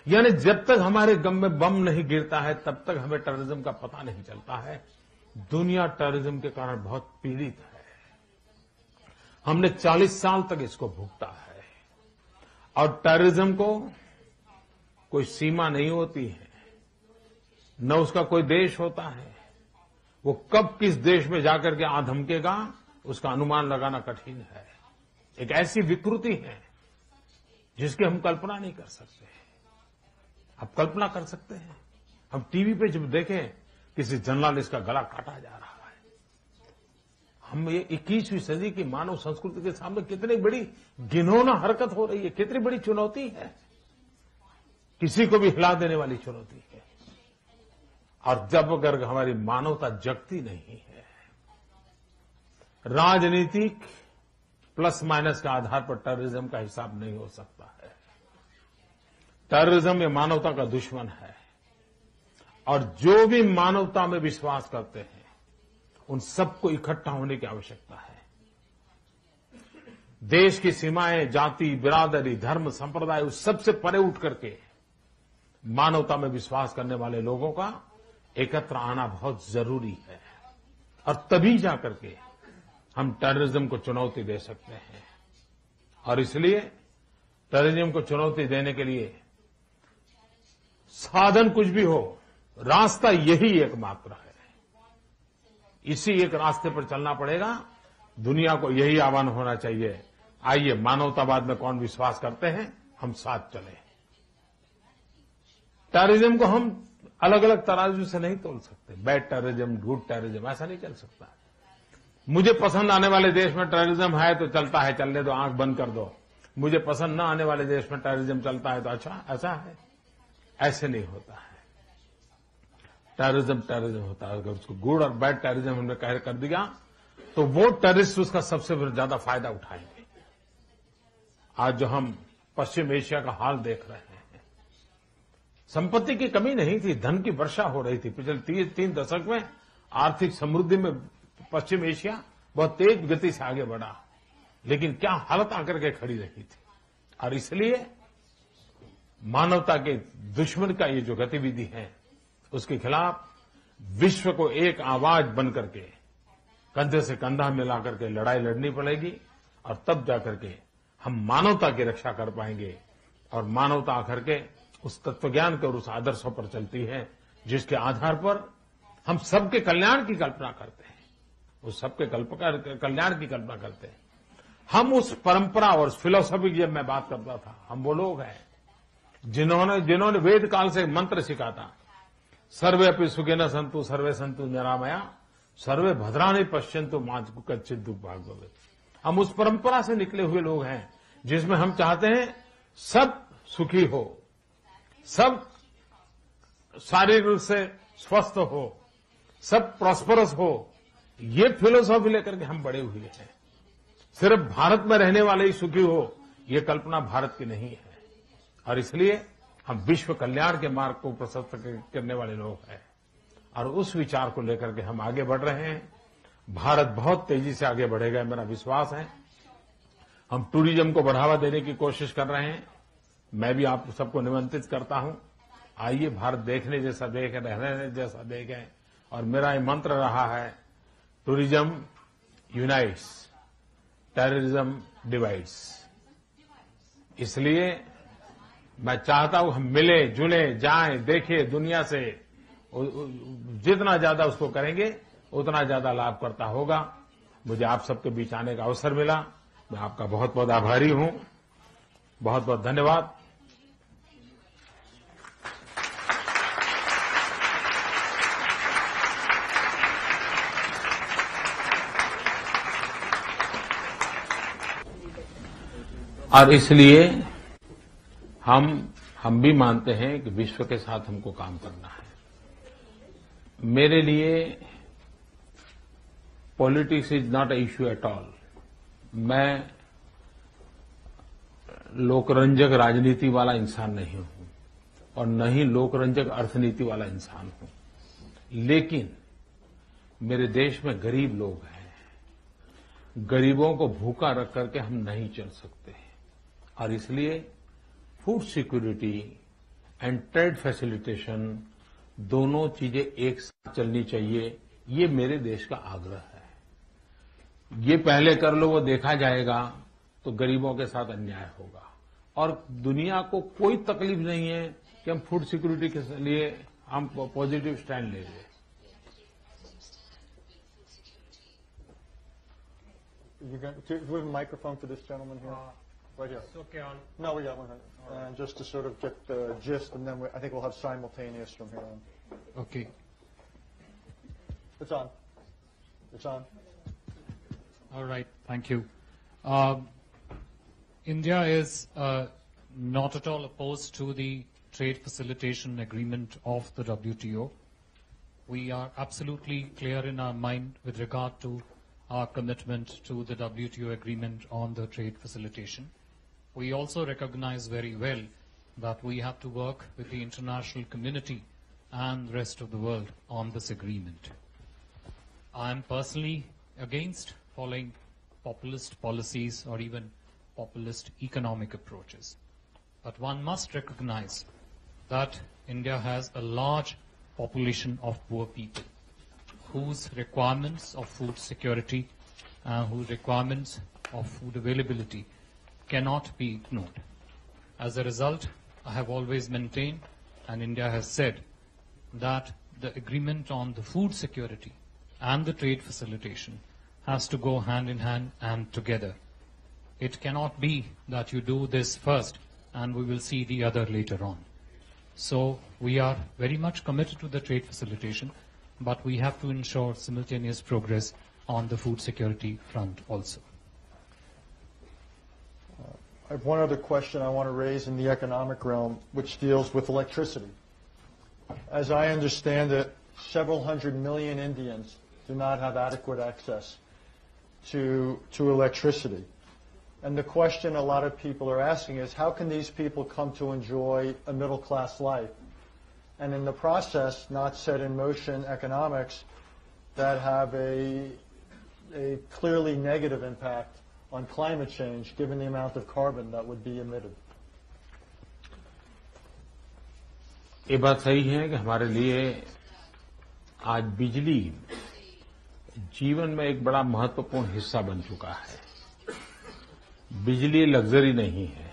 यानी जब तक हमारे गम में बम नहीं गिरता है, तब तक हमें टेररिज्म का पता नहीं चलता है। दुनिया टेररिज्म के कारण बहुत पीड़ित है। हमने 40 साल तक इसको भुगता है, और टेररिज्म को कोई सीमा नहीं होती है, न उसका कोई देश होता है। वो कब किस देश में जाकर के आ धमकेगा, उसका अनुमान लगाना कठिन है। एक ऐसी विकृति है जिसकी हम कल्पना नहीं कर सकते। आप कल्पना कर सकते हैं, हम टीवी पे जब देखें किसी जर्नलिस्ट का गला काटा जा रहा है, हम ये 21वीं सदी की मानव संस्कृति के सामने कितनी बड़ी घिनौना हरकत हो रही है, कितनी बड़ी चुनौती है, किसी को भी हिला देने वाली चुनौती है। और जब अगर हमारी मानवता जगती नहीं है, राजनीतिक प्लस माइनस के आधार पर टेररिज्म का हिसाब नहीं हो सकता है। टेररिज्म ये मानवता का दुश्मन है, और जो भी मानवता में विश्वास करते हैं उन सबको इकट्ठा होने की आवश्यकता है। देश की सीमाएं, जाति, बिरादरी, धर्म, संप्रदाय उस सबसे परे उठ करके मानवता में विश्वास करने वाले लोगों का एकत्र आना बहुत जरूरी है और तभी जाकर के हम टेररिज्म को चुनौती दे सकते हैं। और इसलिए टेररिज्म को चुनौती देने के लिए साधन कुछ भी हो, रास्ता यही एकमात्र है। इसी एक रास्ते पर चलना पड़ेगा। दुनिया को यही आह्वान होना चाहिए, आइए मानवतावाद में कौन विश्वास करते हैं, हम साथ चलें। टेररिज्म को हम अलग अलग तराजू से नहीं तोल सकते। बैड टेररिज्म, गुड टेररिज्म, ऐसा नहीं चल सकता। मुझे पसंद आने वाले देश में टेररिज्म है तो चलता है, चलने दो, आंख बंद कर दो। मुझे पसंद न आने वाले देश में टेररिज्म चलता है तो अच्छा ऐसा है, ऐसे नहीं होता है। टेररिज्म टेररिज्म होता है। अगर उसको गुड और बैड टेररिज्म हमने कर दिया तो वो टेररिस्ट उसका सबसे ज्यादा फायदा उठाएंगे। आज जो हम पश्चिम एशिया का हाल देख रहे हैं, संपत्ति की कमी नहीं थी, धन की वर्षा हो रही थी। पिछले 3 दशक में आर्थिक समृद्धि में पश्चिम एशिया बहुत तेज गति से आगे बढ़ा, लेकिन क्या हालत आकर के खड़ी रही थी। और इसलिए मानवता के दुश्मन का ये जो गतिविधि है उसके खिलाफ विश्व को एक आवाज बन करके कंधे से कंधा मिला करके लड़ाई लड़नी पड़ेगी और तब जाकर के हम मानवता की रक्षा कर पाएंगे। और मानवता आकर के उस तत्वज्ञान के और उस आदर्शों पर चलती है जिसके आधार पर हम सबके कल्याण की कल्पना करते हैं, उस सबके कल्याण की कल्पना करते हैं। हम उस परंपरा और फिलोसफी की जब मैं बात करता था, हम वो लोग हैं जिन्होंने वेद काल से मंत्र सीखा था, सर्वे अपि सुखिनः सन्तु सर्वे सन्तु निरामया सर्वे भद्राणि पश्यन्तु मा कश्चित् दुःख भाग् भवेत्। हम उस परंपरा से निकले हुए लोग हैं जिसमें हम चाहते हैं सब सुखी हो, सब शारीरिक रूप से स्वस्थ हो, सब प्रॉस्परस हो। ये फिलोसॉफी लेकर के हम बड़े हुए हैं। सिर्फ भारत में रहने वाले ही सुखी हो, ये कल्पना भारत की नहीं है। और इसलिए हम विश्व कल्याण के मार्ग को प्रशस्त करने वाले लोग हैं और उस विचार को लेकर के हम आगे बढ़ रहे हैं। भारत बहुत तेजी से आगे बढ़ेगा, मेरा विश्वास है। हम टूरिज्म को बढ़ावा देने की कोशिश कर रहे हैं। मैं भी आप सबको निमंत्रित करता हूं, आइए भारत देखने जैसा देखें, रहने जैसा देखें। और मेरा ये मंत्र रहा है, टूरिज्म यूनाइट्स, टेररिज्म डिवाइड्स। इसलिए मैं चाहता हूं हम मिले जुले जाएं, देखें दुनिया से। जितना ज्यादा उसको करेंगे उतना ज्यादा लाभकर्ता होगा। मुझे आप सबके बीच आने का अवसर मिला, मैं आपका बहुत बहुत आभारी हूं। बहुत बहुत धन्यवाद। और इसलिए हम भी मानते हैं कि विश्व के साथ हमको काम करना है। मेरे लिए politics is not a issue at all. मैं लोकरंजक राजनीति वाला इंसान नहीं हूं और न ही लोकरंजक अर्थनीति वाला इंसान हूं। लेकिन मेरे देश में गरीब लोग हैं, गरीबों को भूखा रख करके हम नहीं चल सकते। और इसलिए food security and trade facilitation दोनों चीजें एक साथ चलनी चाहिए, ये मेरे देश का आग्रह है। ये पहले कर लो, वो देखा जाएगा तो गरीबों के साथ अन्याय होगा। और दुनिया को कोई तकलीफ नहीं है कि हम फूड सिक्योरिटी के लिए हम पॉजिटिव स्टैंड ले लें। Do we have a microphone for this gentleman here? Right here. Okay, on. No, we got one. And just to sort of get the gist, and then I think we'll have simultaneous from here on. Okay. It's on. It's on. All right. Thank you. India is not at all opposed to the trade facilitation agreement of the WTO. We are absolutely clear in our mind with regard to our commitment to the WTO agreement on the trade facilitation. We also recognize very well that we have to work with the international community and the rest of the world on this agreement. I am personally against following populist policies or even populist economic approaches. But one must recognize that India has a large population of poor people whose requirements of food security and whose requirements of food availability cannot be ignored. As a result, I have always maintained, and India has said, that the agreement on the food security and the trade facilitation has to go hand in hand and together. It cannot be that you do this first and we will see the other later on. So we are very much committed to the trade facilitation, but we have to ensure simultaneous progress on the food security front also. I have one other question I want to raise in the economic realm, which deals with electricity. As I understand it, several hundred million Indians do not have adequate access to electricity. And the question a lot of people are asking is, how can these people come to enjoy a middle-class life, and in the process not set in motion economics that have a clearly negative impact on climate change, given the amount of carbon that would be emitted? ये बात सही है कि हमारे लिए आज बिजली जीवन में एक बड़ा महत्वपूर्ण हिस्सा बन चुका है। बिजली लग्जरी नहीं है,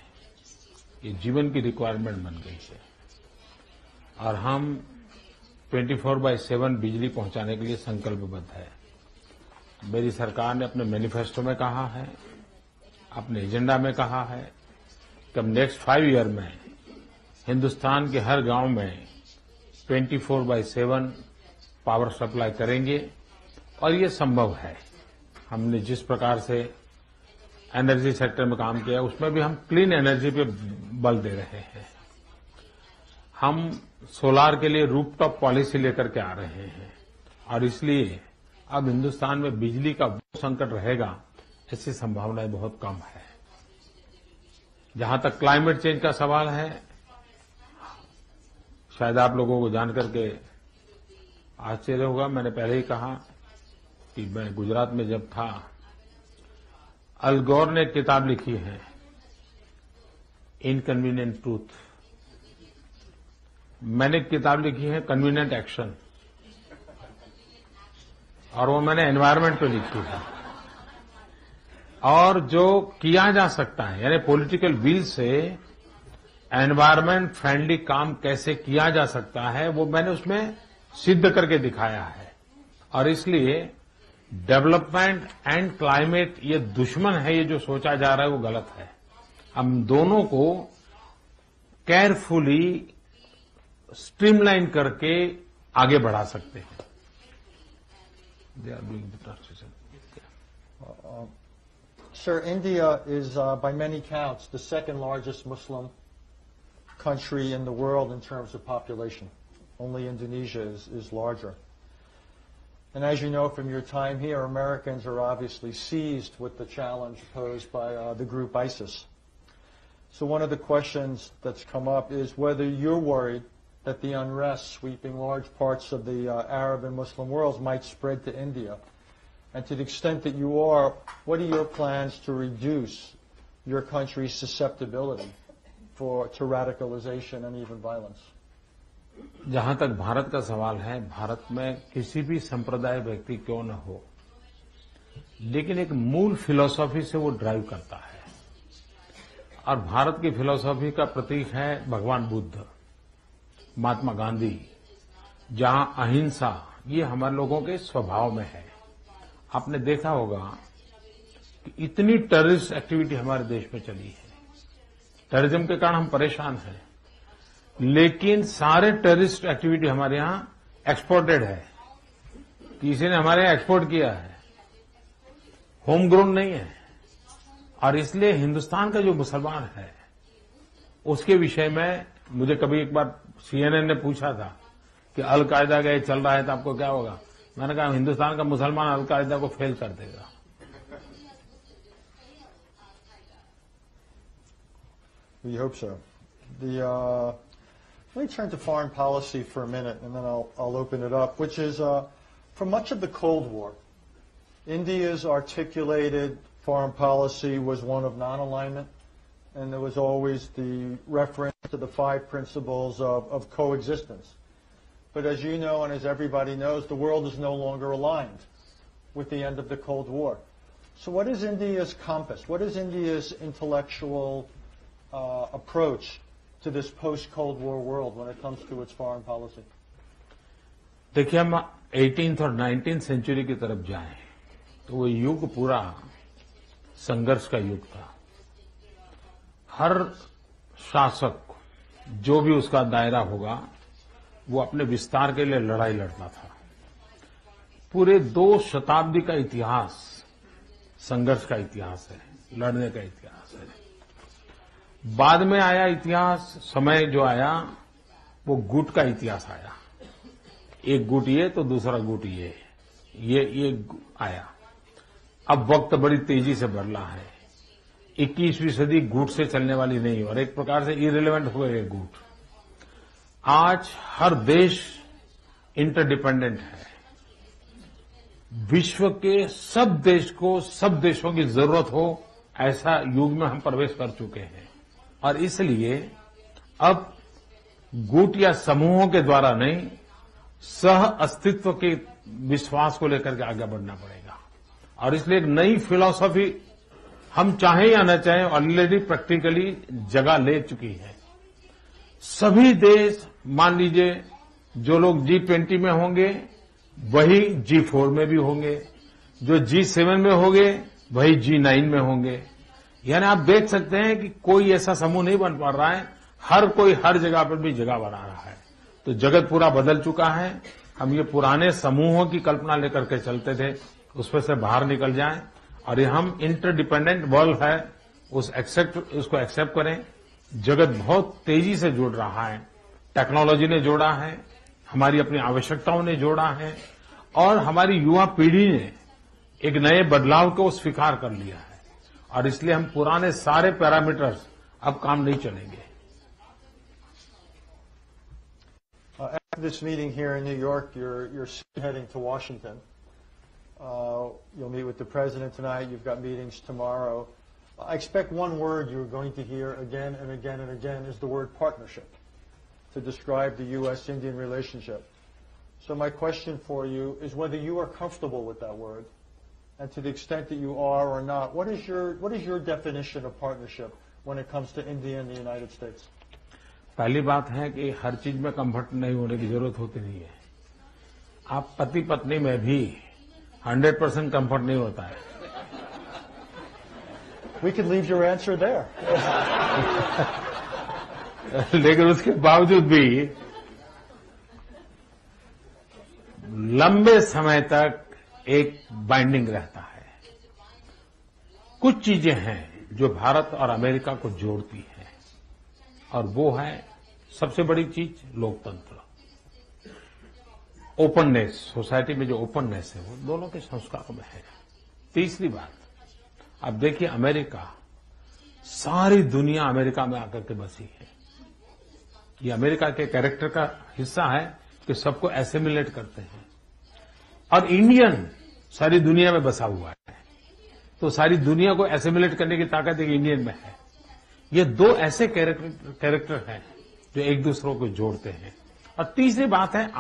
ये जीवन की रिक्वायरमेंट बन गई है और हम 24/7 बिजली पहुंचाने के लिए संकल्पबद्ध है। मेरी सरकार ने अपने मैनिफेस्टो में कहा है, अपने एजेंडा में कहा है कि हम नेक्स्ट 5 ईयर में हिंदुस्तान के हर गांव में 24/7 पावर सप्लाई करेंगे और ये संभव है। हमने जिस प्रकार से एनर्जी सेक्टर में काम किया उसमें भी हम क्लीन एनर्जी पे बल दे रहे हैं। हम सोलार के लिए रूफटॉप पॉलिसी लेकर के आ रहे हैं और इसलिए अब हिंदुस्तान में बिजली का वो संकट रहेगा ऐसी संभावनाएं बहुत कम है। जहां तक क्लाइमेट चेंज का सवाल है, शायद आप लोगों को जानकर के आश्चर्य होगा, मैंने पहले ही कहा कि मैं गुजरात में जब था, अल गौर ने एक किताब लिखी है इनकन्वीनियंट ट्रूथ, मैंने एक किताब लिखी है कन्वीनियंट एक्शन, और वो मैंने एनवायरनमेंट पे लिखी है। और जो किया जा सकता है, यानी political will say environment friendly काम कैसे किया जा सकता है, वो मैंने उसमें सिद्ध करके दिखाया है। और इसलिए डेवलपमेंट एंड क्लाइमेट ये दुश्मन है, ये जो सोचा जा रहा है वो गलत है। हम दोनों को केयरफुली स्ट्रीमलाइन करके आगे बढ़ा सकते हैं। They are doing the transition. Sir, India is, by many counts, the second largest Muslim country in the world in terms of population. Only Indonesia is larger. And as you know from your time here, Americans are obviously seized with the challenge posed by the group ISIS. So one of the questions that's come up is whether you're worried that the unrest sweeping large parts of the Arab and Muslim worlds might spread to India. And to the extent that you are, what are your plans to reduce your country's susceptibility to radicalization and even violence? जहां तक भारत का सवाल है, भारत में किसी भी संप्रदाय व्यक्ति क्यों न हो, लेकिन एक मूल फिलॉसफी से वो ड्राइव करता है। और भारत की फिलॉसफी का प्रतीक है भगवान बुद्ध, महात्मा गांधी, जहां अहिंसा ये हमारे लोगों के स्वभाव में है। आपने देखा होगा कि इतनी टेररिस्ट एक्टिविटी हमारे देश में चली है, टेररिज्म के कारण हम परेशान हैं, लेकिन सारे टेररिस्ट एक्टिविटी हमारे यहां एक्सपोर्टेड है, किसी ने हमारे यहां एक्सपोर्ट किया है, होम ग्रोन नहीं है। और इसलिए हिंदुस्तान का जो मुसलमान है उसके विषय में मुझे कभी एक बार CNN ने पूछा था कि अलकायदा का ये चल रहा है तो आपको क्या होगा। मैंने कहा हिंदुस्तान का मुसलमान अलकायदा को फेल कर देगा। We hope so. Let me turn to foreign policy for a minute, and then I'll open it up, which is for much of the Cold War, India's articulated foreign policy was one of non-alignment, and there was always the reference to the 5 principles of coexistence. But as you know, and as everybody knows, the world is no longer aligned with the end of the Cold War. So what is India's compass? What is India's intellectual approach to this post-Cold War world when it comes to its foreign policy? देखिए, हम 18th और 19th century की तरफ जाएं तो वो युग पूरा संघर्ष का युग था। हर शासक जो भी उसका दायरा होगा वो अपने विस्तार के लिए लड़ाई लड़ता था। पूरे 2 शताब्दी का इतिहास संघर्ष का इतिहास है, लड़ने का इतिहास है। बाद में आया इतिहास, समय जो आया वो गुट का इतिहास आया। एक गुट ये तो दूसरा गुट ये आया। अब वक्त बड़ी तेजी से बदला है। 21वीं सदी गुट से चलने वाली नहीं और एक प्रकार से इरेलेवेंट हो गए गुट। आज हर देश इंटरडिपेंडेंट है। विश्व के सब देश को सब देशों की जरूरत हो ऐसा युग में हम प्रवेश कर चुके हैं और इसलिए अब गुट या समूहों के द्वारा नहीं, सह अस्तित्व के विश्वास को लेकर के आगे बढ़ना पड़ेगा और इसलिए एक नई फिलॉसफी हम चाहें या न चाहें ऑलरेडी प्रैक्टिकली जगह ले चुकी है। सभी देश, मान लीजिए जो लोग G20 में होंगे वही G4 में भी होंगे, जो G7 में होंगे वही G9 में होंगे। यानी आप देख सकते हैं कि कोई ऐसा समूह नहीं बन पा रहा है, हर कोई हर जगह पर भी जगह बना रहा है। तो जगत पूरा बदल चुका है। हम ये पुराने समूहों की कल्पना लेकर के चलते थे, उसमें से बाहर निकल जाएं और ये हम इंटरडिपेंडेंट वर्ल्ड है उसको एक्सेप्ट करें। जगत बहुत तेजी से जुड़ रहा है, टेक्नोलॉजी ने जोड़ा है, हमारी अपनी आवश्यकताओं ने जोड़ा है और हमारी युवा पीढ़ी ने एक नए बदलाव को स्वीकार कर लिया है और इसलिए हम पुराने सारे पैरामीटर्स अब काम नहीं चलेंगे। After this meeting here in New York, you're heading to Washington. You'll meet with the president tonight. You've got meetings tomorrow. I expect one word you're going to hear again and again and again is the word partnership to describe the U.S.-Indian relationship. So my question for you is whether you are comfortable with that word, and to the extent that you are or not, what is your definition of partnership when it comes to India and the United States? पहली बात है कि हर चीज में comfort नहीं होने की जरूरत होती नहीं है। आप पति पत्नी में भी 100% कंफर्ट नहीं होता है। We could leave your answer there. लेकिन उसके बावजूद भी लंबे समय तक एक बाइंडिंग रहता है। कुछ चीजें हैं जो भारत और अमेरिका को जोड़ती हैं और वो है सबसे बड़ी चीज लोकतंत्र, ओपननेस। सोसाइटी में जो ओपननेस है वो दोनों के संस्कारों में है। तीसरी बात, अब देखिए अमेरिका, सारी दुनिया अमेरिका में आकर के बसी है। ये अमेरिका के कैरेक्टर का हिस्सा है कि सबको एसिमिलेट करते हैं और इंडियन सारी दुनिया में बसा हुआ है, तो सारी दुनिया को एसिमिलेट करने की ताकत एक इंडियन में है। ये 2 ऐसे कैरेक्टर हैं जो एक दूसरों को जोड़ते हैं। और तीसरी बात है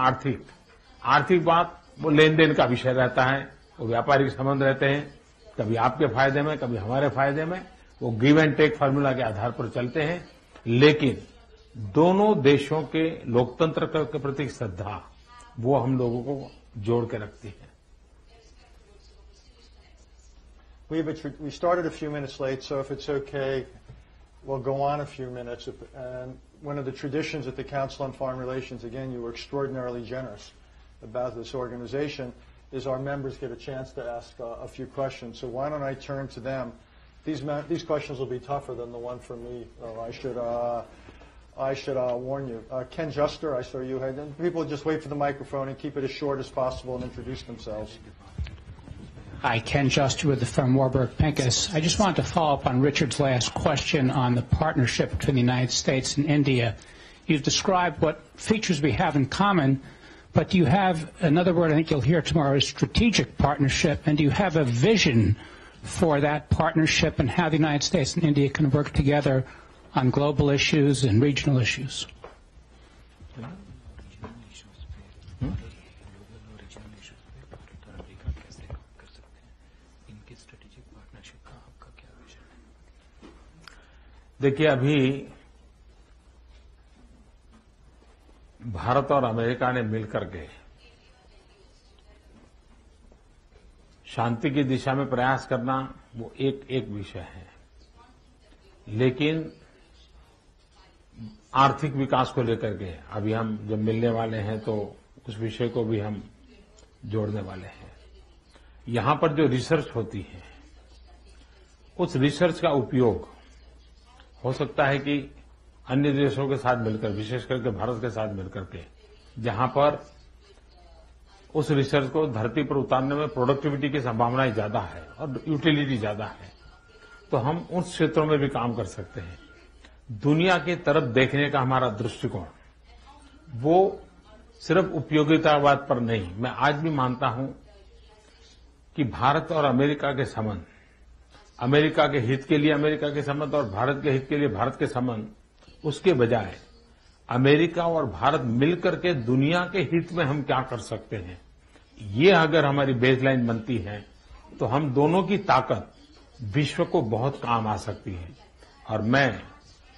आर्थिक बात, वो लेन देन का विषय रहता है, वो व्यापारिक संबंध रहते हैं, कभी आपके फायदे में कभी हमारे फायदे में, वो गिव एंड टेक फार्मूला के आधार पर चलते हैं। लेकिन दोनों देशों के लोकतंत्र के प्रति श्रद्धा वो हम लोगों को जोड़ के रखती है। We started a few minutes late, so if it's okay, we'll go on a few minutes. And one of the traditions at the Council on Foreign Relations, again, you were extraordinarily generous about this organization, is our members get a chance to ask a few questions. So why don't I turn to them? These questions will be tougher than the one for me. I should warn you. Ken Juster, I saw you had. People just wait for the microphone and keep it as short as possible and introduce themselves. Hi, Ken Juster with the firm Warburg Pincus. I just wanted to follow up on Richard's last question on the partnership between the United States and India. you've described what features we have in common, but do you have another word I think you'll hear tomorrow is strategic partnership, and do you have a vision for that partnership and how the United States and India can work together on global issues and regional issues? देखिए, अभी भारत और America ने मिलकर के शांति की दिशा में प्रयास करना वो एक विषय है, लेकिन आर्थिक विकास को लेकर के अभी हम जब मिलने वाले हैं तो उस विषय को भी हम जोड़ने वाले हैं। यहां पर जो रिसर्च होती है, उस रिसर्च का उपयोग हो सकता है कि अन्य देशों के साथ मिलकर, विशेष करके भारत के साथ मिलकर के, जहां पर उस रिसर्च को धरती पर उतारने में प्रोडक्टिविटी की संभावनाएं ज्यादा है और यूटिलिटी ज्यादा है, तो हम उन क्षेत्रों में भी काम कर सकते हैं। दुनिया की तरफ देखने का हमारा दृष्टिकोण वो सिर्फ उपयोगितावाद पर नहीं, मैं आज भी मानता हूं कि भारत और अमेरिका के संबंध, अमेरिका के हित के लिए अमेरिका के संबंध और भारत के हित के लिए भारत के संबंध, उसके बजाय अमेरिका और भारत मिलकर के दुनिया के हित में हम क्या कर सकते हैं, ये अगर हमारी बेसलाइन बनती है तो हम दोनों की ताकत विश्व को बहुत काम आ सकती है। और मैं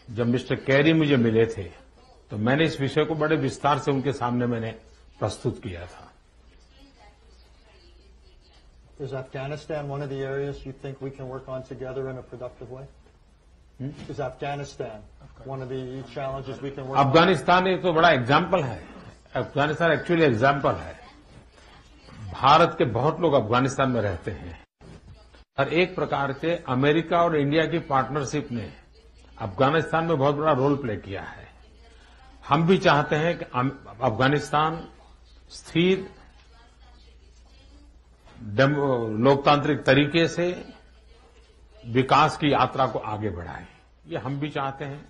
जब मिस्टर कैरी मुझे मिले थे तो मैंने इस विषय को बड़े विस्तार से उनके सामने मैंने प्रस्तुत किया था। Is Afghanistan one of the areas you think we can work on together in a productive way? Is Afghanistan one of the challenges we can work on? Afghanistan एक तो बड़ा एग्जाम्पल है। अफगानिस्तान एक्चुअली एग्जाम्पल है। भारत के बहुत लोग अफगानिस्तान में रहते हैं और एक प्रकार से अमेरिका और इंडिया की पार्टनरशिप ने अफगानिस्तान में बहुत बड़ा रोल प्ले किया है। हम भी चाहते हैं कि अफगानिस्तान स्थिर लोकतांत्रिक तरीके से विकास की यात्रा को आगे बढ़ाए, ये हम भी चाहते हैं।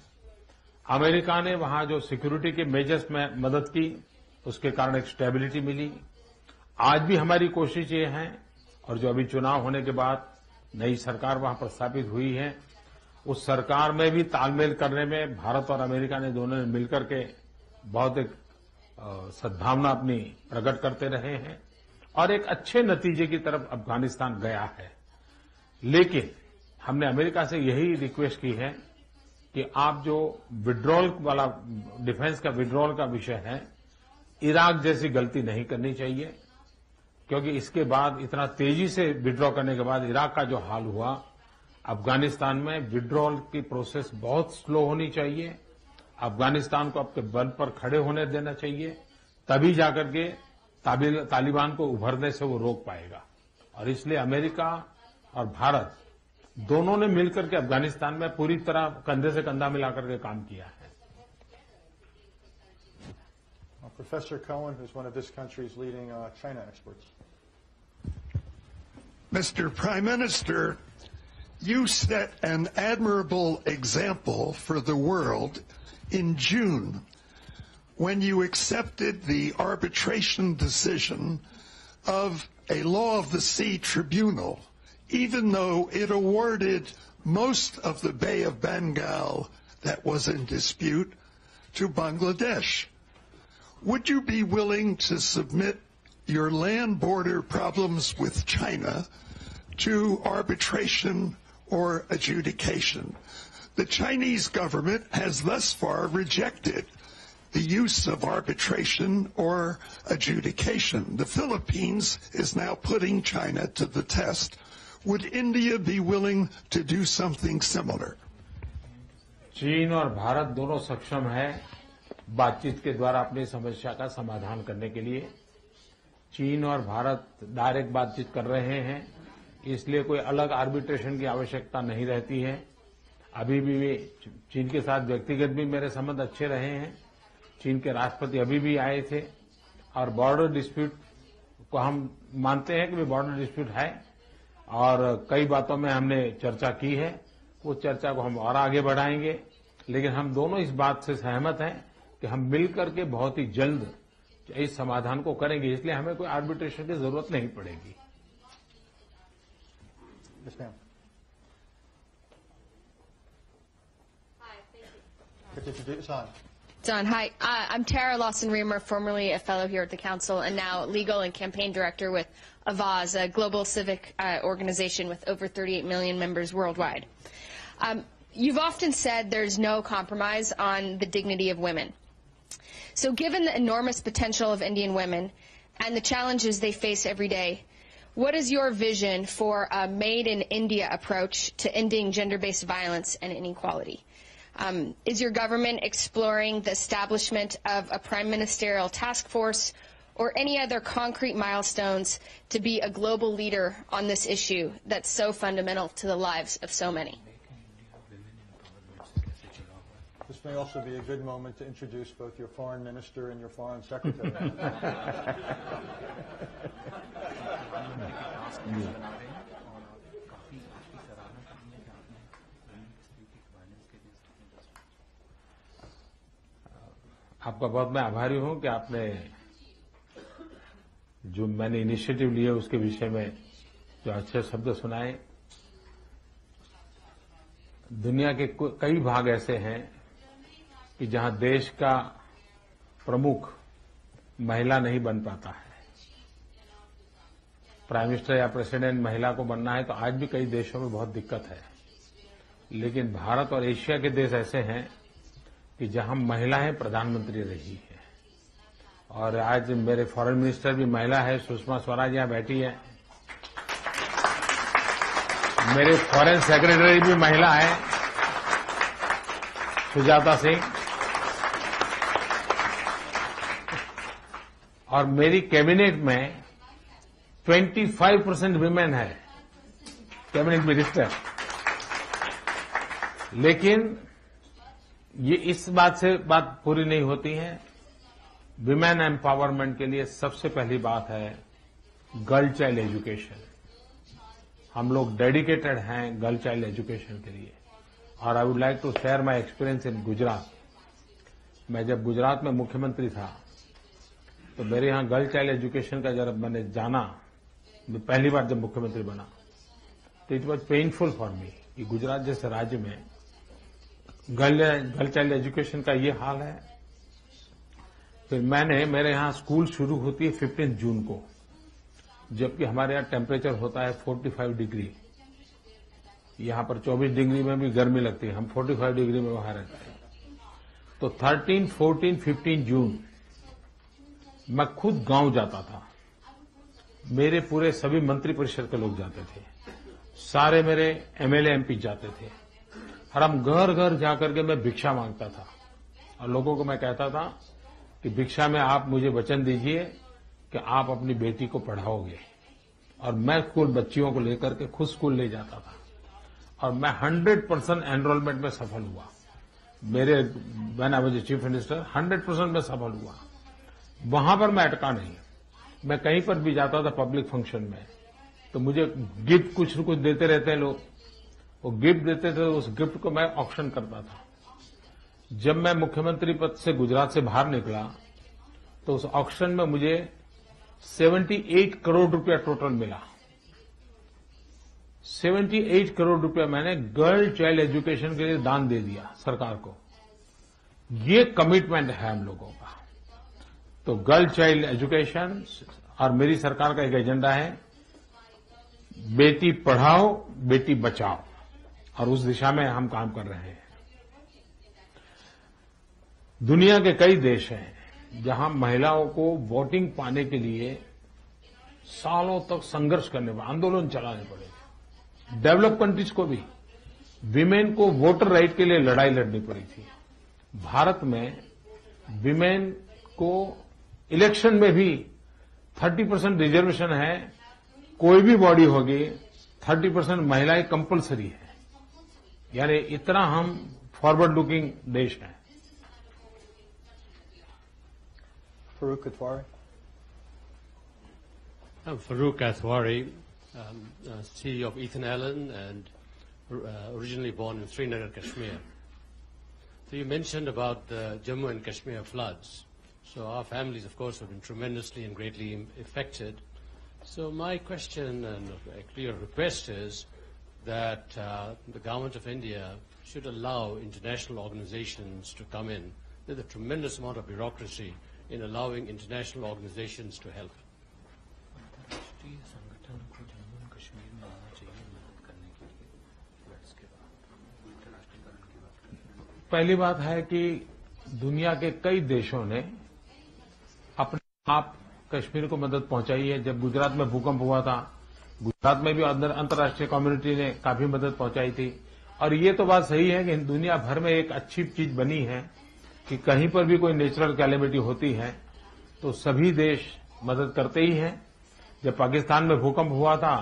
अमेरिका ने वहां जो सिक्योरिटी के मेजर्स में मदद की, उसके कारण एक स्टेबिलिटी मिली। आज भी हमारी कोशिश ये है, और जो अभी चुनाव होने के बाद नई सरकार वहां प्रस्थापित हुई है, उस सरकार में भी तालमेल करने में भारत और अमेरिका ने दोनों ने मिलकर के बहुत एक सद्भावना अपनी प्रकट करते रहे हैं और एक अच्छे नतीजे की तरफ अफगानिस्तान गया है। लेकिन हमने अमेरिका से यही रिक्वेस्ट की है कि आप जो विड्रॉल वाला, डिफेंस का विड्रॉल का विषय है, इराक जैसी गलती नहीं करनी चाहिए, क्योंकि इसके बाद इतना तेजी से विड्रॉ करने के बाद इराक का जो हाल हुआ, अफगानिस्तान में विड्रॉल की प्रोसेस बहुत स्लो होनी चाहिए। अफगानिस्तान को अपने बल पर खड़े होने देना चाहिए, तभी जाकर के तालिबान को उभरने से वो रोक पाएगा। और इसलिए अमेरिका और भारत दोनों ने मिलकर के अफगानिस्तान में पूरी तरह कंधे से कंधा मिलाकर के काम किया है। Professor Cohen, who's one of this country's leading China experts. Mr. Prime Minister, you set an admirable example for the world in June when you accepted the arbitration decision of a Law of the Sea tribunal, even though it awarded most of the Bay of Bengal that was in dispute to Bangladesh. Would you be willing to submit your land border problems with China to arbitration or adjudication? The Chinese government has thus far rejected the use of arbitration or adjudication. The Philippines is now putting China to the test. Would India be willing to do something similar? चीन और भारत दोनों सक्षम है बातचीत के द्वारा अपनी समस्या का समाधान करने के लिए। चीन और भारत डायरेक्ट बातचीत कर रहे हैं, इसलिए कोई अलग आर्बिट्रेशन की आवश्यकता नहीं रहती है। अभी भी चीन के साथ व्यक्तिगत भी मेरे संबंध अच्छे रहे हैं। चीन के राष्ट्रपति अभी भी आए थे और बॉर्डर डिस्प्यूट को हम मानते हैं कि भी बॉर्डर डिस्प्यूट है और कई बातों में हमने चर्चा की है। वो चर्चा को हम और आगे बढ़ाएंगे, लेकिन हम दोनों इस बात से सहमत हैं कि हम मिलकर के बहुत ही जल्द इस समाधान को करेंगे, इसलिए हमें कोई आर्बिट्रेशन की जरूरत नहीं पड़ेगी। Yes, ma'am. It's on. Hi, I'm Tara Lawson-Reamer, formerly a fellow here at the Council and now legal and campaign director with Avaz, a global civic organization with over 38 million members worldwide. You've often said there's no compromise on the dignity of women. So given the enormous potential of Indian women and the challenges they face every day, what is your vision for a made-in-India approach to ending gender-based violence and inequality? Is your government exploring the establishment of a prime ministerial task force or any other concrete milestones to be a global leader on this issue that's so fundamental to the lives of so many? This may also be a good moment to introduce both your foreign minister and your foreign secretary. आपका बहुत मैं आभारी हूं कि आपने जो मैंने initiative लिए उसके विषय में जो अच्छे शब्द सुनाए। दुनिया के कई भाग ऐसे हैं कि जहां देश का प्रमुख महिला नहीं बन पाता है। प्राइम मिनिस्टर या प्रेसिडेंट महिला को बनना है तो आज भी कई देशों में बहुत दिक्कत है, लेकिन भारत और एशिया के देश ऐसे हैं कि जहां महिलाएं प्रधानमंत्री रही है। और आज मेरे फॉरेन मिनिस्टर भी महिला है, सुषमा स्वराज यहां बैठी है। मेरे फॉरेन सेक्रेटरी भी महिला है, सुजाता सिंह। और मेरी कैबिनेट में 25% विमेन है, कैबिनेट मिनिस्टर। लेकिन ये इस बात से बात पूरी नहीं होती है। विमेन एम्पावरमेंट के लिए सबसे पहली बात है गर्ल चाइल्ड एजुकेशन। हम लोग डेडिकेटेड हैं गर्ल चाइल्ड एजुकेशन के लिए। और I would like to share my experience in Gujarat. मैं जब गुजरात में मुख्यमंत्री था तो मेरे यहां गर्ल चाइल्ड एजुकेशन का जब मैंने जाना, मैं पहली बार जब मुख्यमंत्री बना तो it was painful for me कि गुजरात जैसे राज्य में गर्ल चाइल्ड एजुकेशन का ये हाल है। फिर मेरे यहां स्कूल शुरू होती है 15 जून को, जबकि हमारे यहां टेम्परेचर होता है 45 डिग्री। यहां पर 24 डिग्री में भी गर्मी लगती है, हम 45 डिग्री में वहां रहते हैं। तो 13, 14, 15 जून मैं खुद गांव जाता था। मेरे पूरे सभी मंत्री परिषद के लोग जाते थे, सारे मेरे एमएलए एमपी जाते थे, और हम घर घर जाकर के मैं भिक्षा मांगता था। और लोगों को मैं कहता था कि भिक्षा में आप मुझे वचन दीजिए कि आप अपनी बेटी को पढ़ाओगे। और मैं स्कूल बच्चियों को लेकर के खुद स्कूल ले जाता था, और मैं 100% एनरोलमेंट में सफल हुआ। When I was chief minister 100% में सफल हुआ। वहां पर मैं अटका नहीं। मैं कहीं पर भी जाता था पब्लिक फंक्शन में तो मुझे गिफ्ट कुछ न कुछ देते रहते हैं लोग। वो गिफ्ट देते थे, उस गिफ्ट को मैं ऑक्शन करता था। जब मैं मुख्यमंत्री पद से गुजरात से बाहर निकला तो उस ऑक्शन में मुझे 78 करोड़ रुपया टोटल मिला। 78 करोड़ रुपया मैंने गर्ल चाइल्ड एजुकेशन के लिए दान दे दिया सरकार को। ये कमिटमेंट है हम लोगों का। तो गर्ल चाइल्ड एजुकेशन और मेरी सरकार का एक एजेंडा है बेटी पढ़ाओ बेटी बचाओ, और उस दिशा में हम काम कर रहे हैं। दुनिया के कई देश हैं जहां महिलाओं को वोटिंग पाने के लिए सालों तक संघर्ष करने पड़े, आंदोलन चलाने पड़े। डेवलप कंट्रीज को भी विमेन को वोटर राइट के लिए लड़ाई लड़नी पड़ी थी। भारत में विमेन को इलेक्शन में भी 30% रिजर्वेशन है। कोई भी बॉडी होगी 30% महिलाएं कंपलसरी है। यानी इतना हम फॉरवर्ड लुकिंग देश हैं। Farouk Kathwari. I'm Farouk Kathwari, CEO of Ethan Allen, and originally born in Srinagar, Kashmir. So you mentioned about the Jammu and Kashmir floods. So our families, of course, have been tremendously and greatly affected. So my question and a clear request is that the government of India should allow international organizations to come in. There's a tremendous amount of bureaucracy in allowing international organizations to help. पहली बात है कि दुनिया के कई देशों ने अपने आप कश्मीर को मदद पहुंचाई है। जब गुजरात में भूकंप हुआ था, गुजरात में भी अंतर्राष्ट्रीय कम्युनिटी ने काफी मदद पहुंचाई थी। और ये तो बात सही है कि दुनिया भर में एक अच्छी चीज बनी है कि कहीं पर भी कोई नेचुरल कैलेमिटी होती है तो सभी देश मदद करते ही हैं। जब पाकिस्तान में भूकंप हुआ था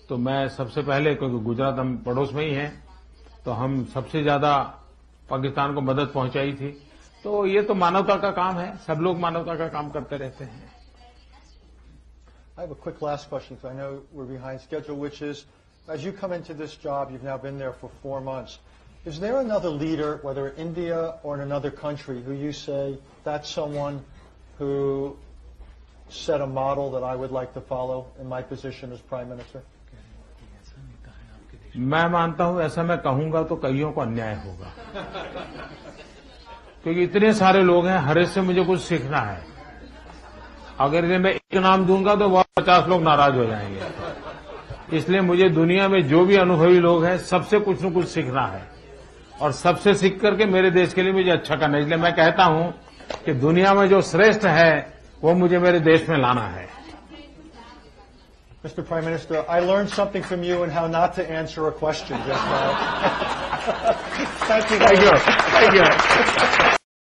तो मैं सबसे पहले, क्योंकि गुजरात हम पड़ोस में ही हैं, तो हम सबसे ज्यादा पाकिस्तान को मदद पहुंचाई थी। तो ये तो मानवता का काम है, सब लोग मानवता का काम करते रहते हैं। I have a quick last question because I know we're behind schedule, which is, as you come into this job, you've now been there for 4 months. Is there another leader, whether in India or in another country, who you say, that's someone who set a model that I would like to follow in my position as Prime Minister? मैं मानता हूं ऐसा मैं कहूंगा तो कईयों को अन्याय होगा, क्योंकि इतने सारे लोग हैं, हर एक से मुझे कुछ सीखना है। अगर इन्हें मैं एक नाम दूंगा तो बहुत 50 लोग नाराज हो जाएंगे। इसलिए मुझे दुनिया में जो भी अनुभवी लोग हैं सबसे कुछ न कुछ सीखना है और सबसे सीख करके मेरे देश के लिए मुझे अच्छा करना है। इसलिए मैं कहता हूं कि दुनिया में जो श्रेष्ठ है वो मुझे मेरे देश में लाना है। Mr. Prime Minister, I learned something from you on how not to answer a question just now. Thank you. Thank you.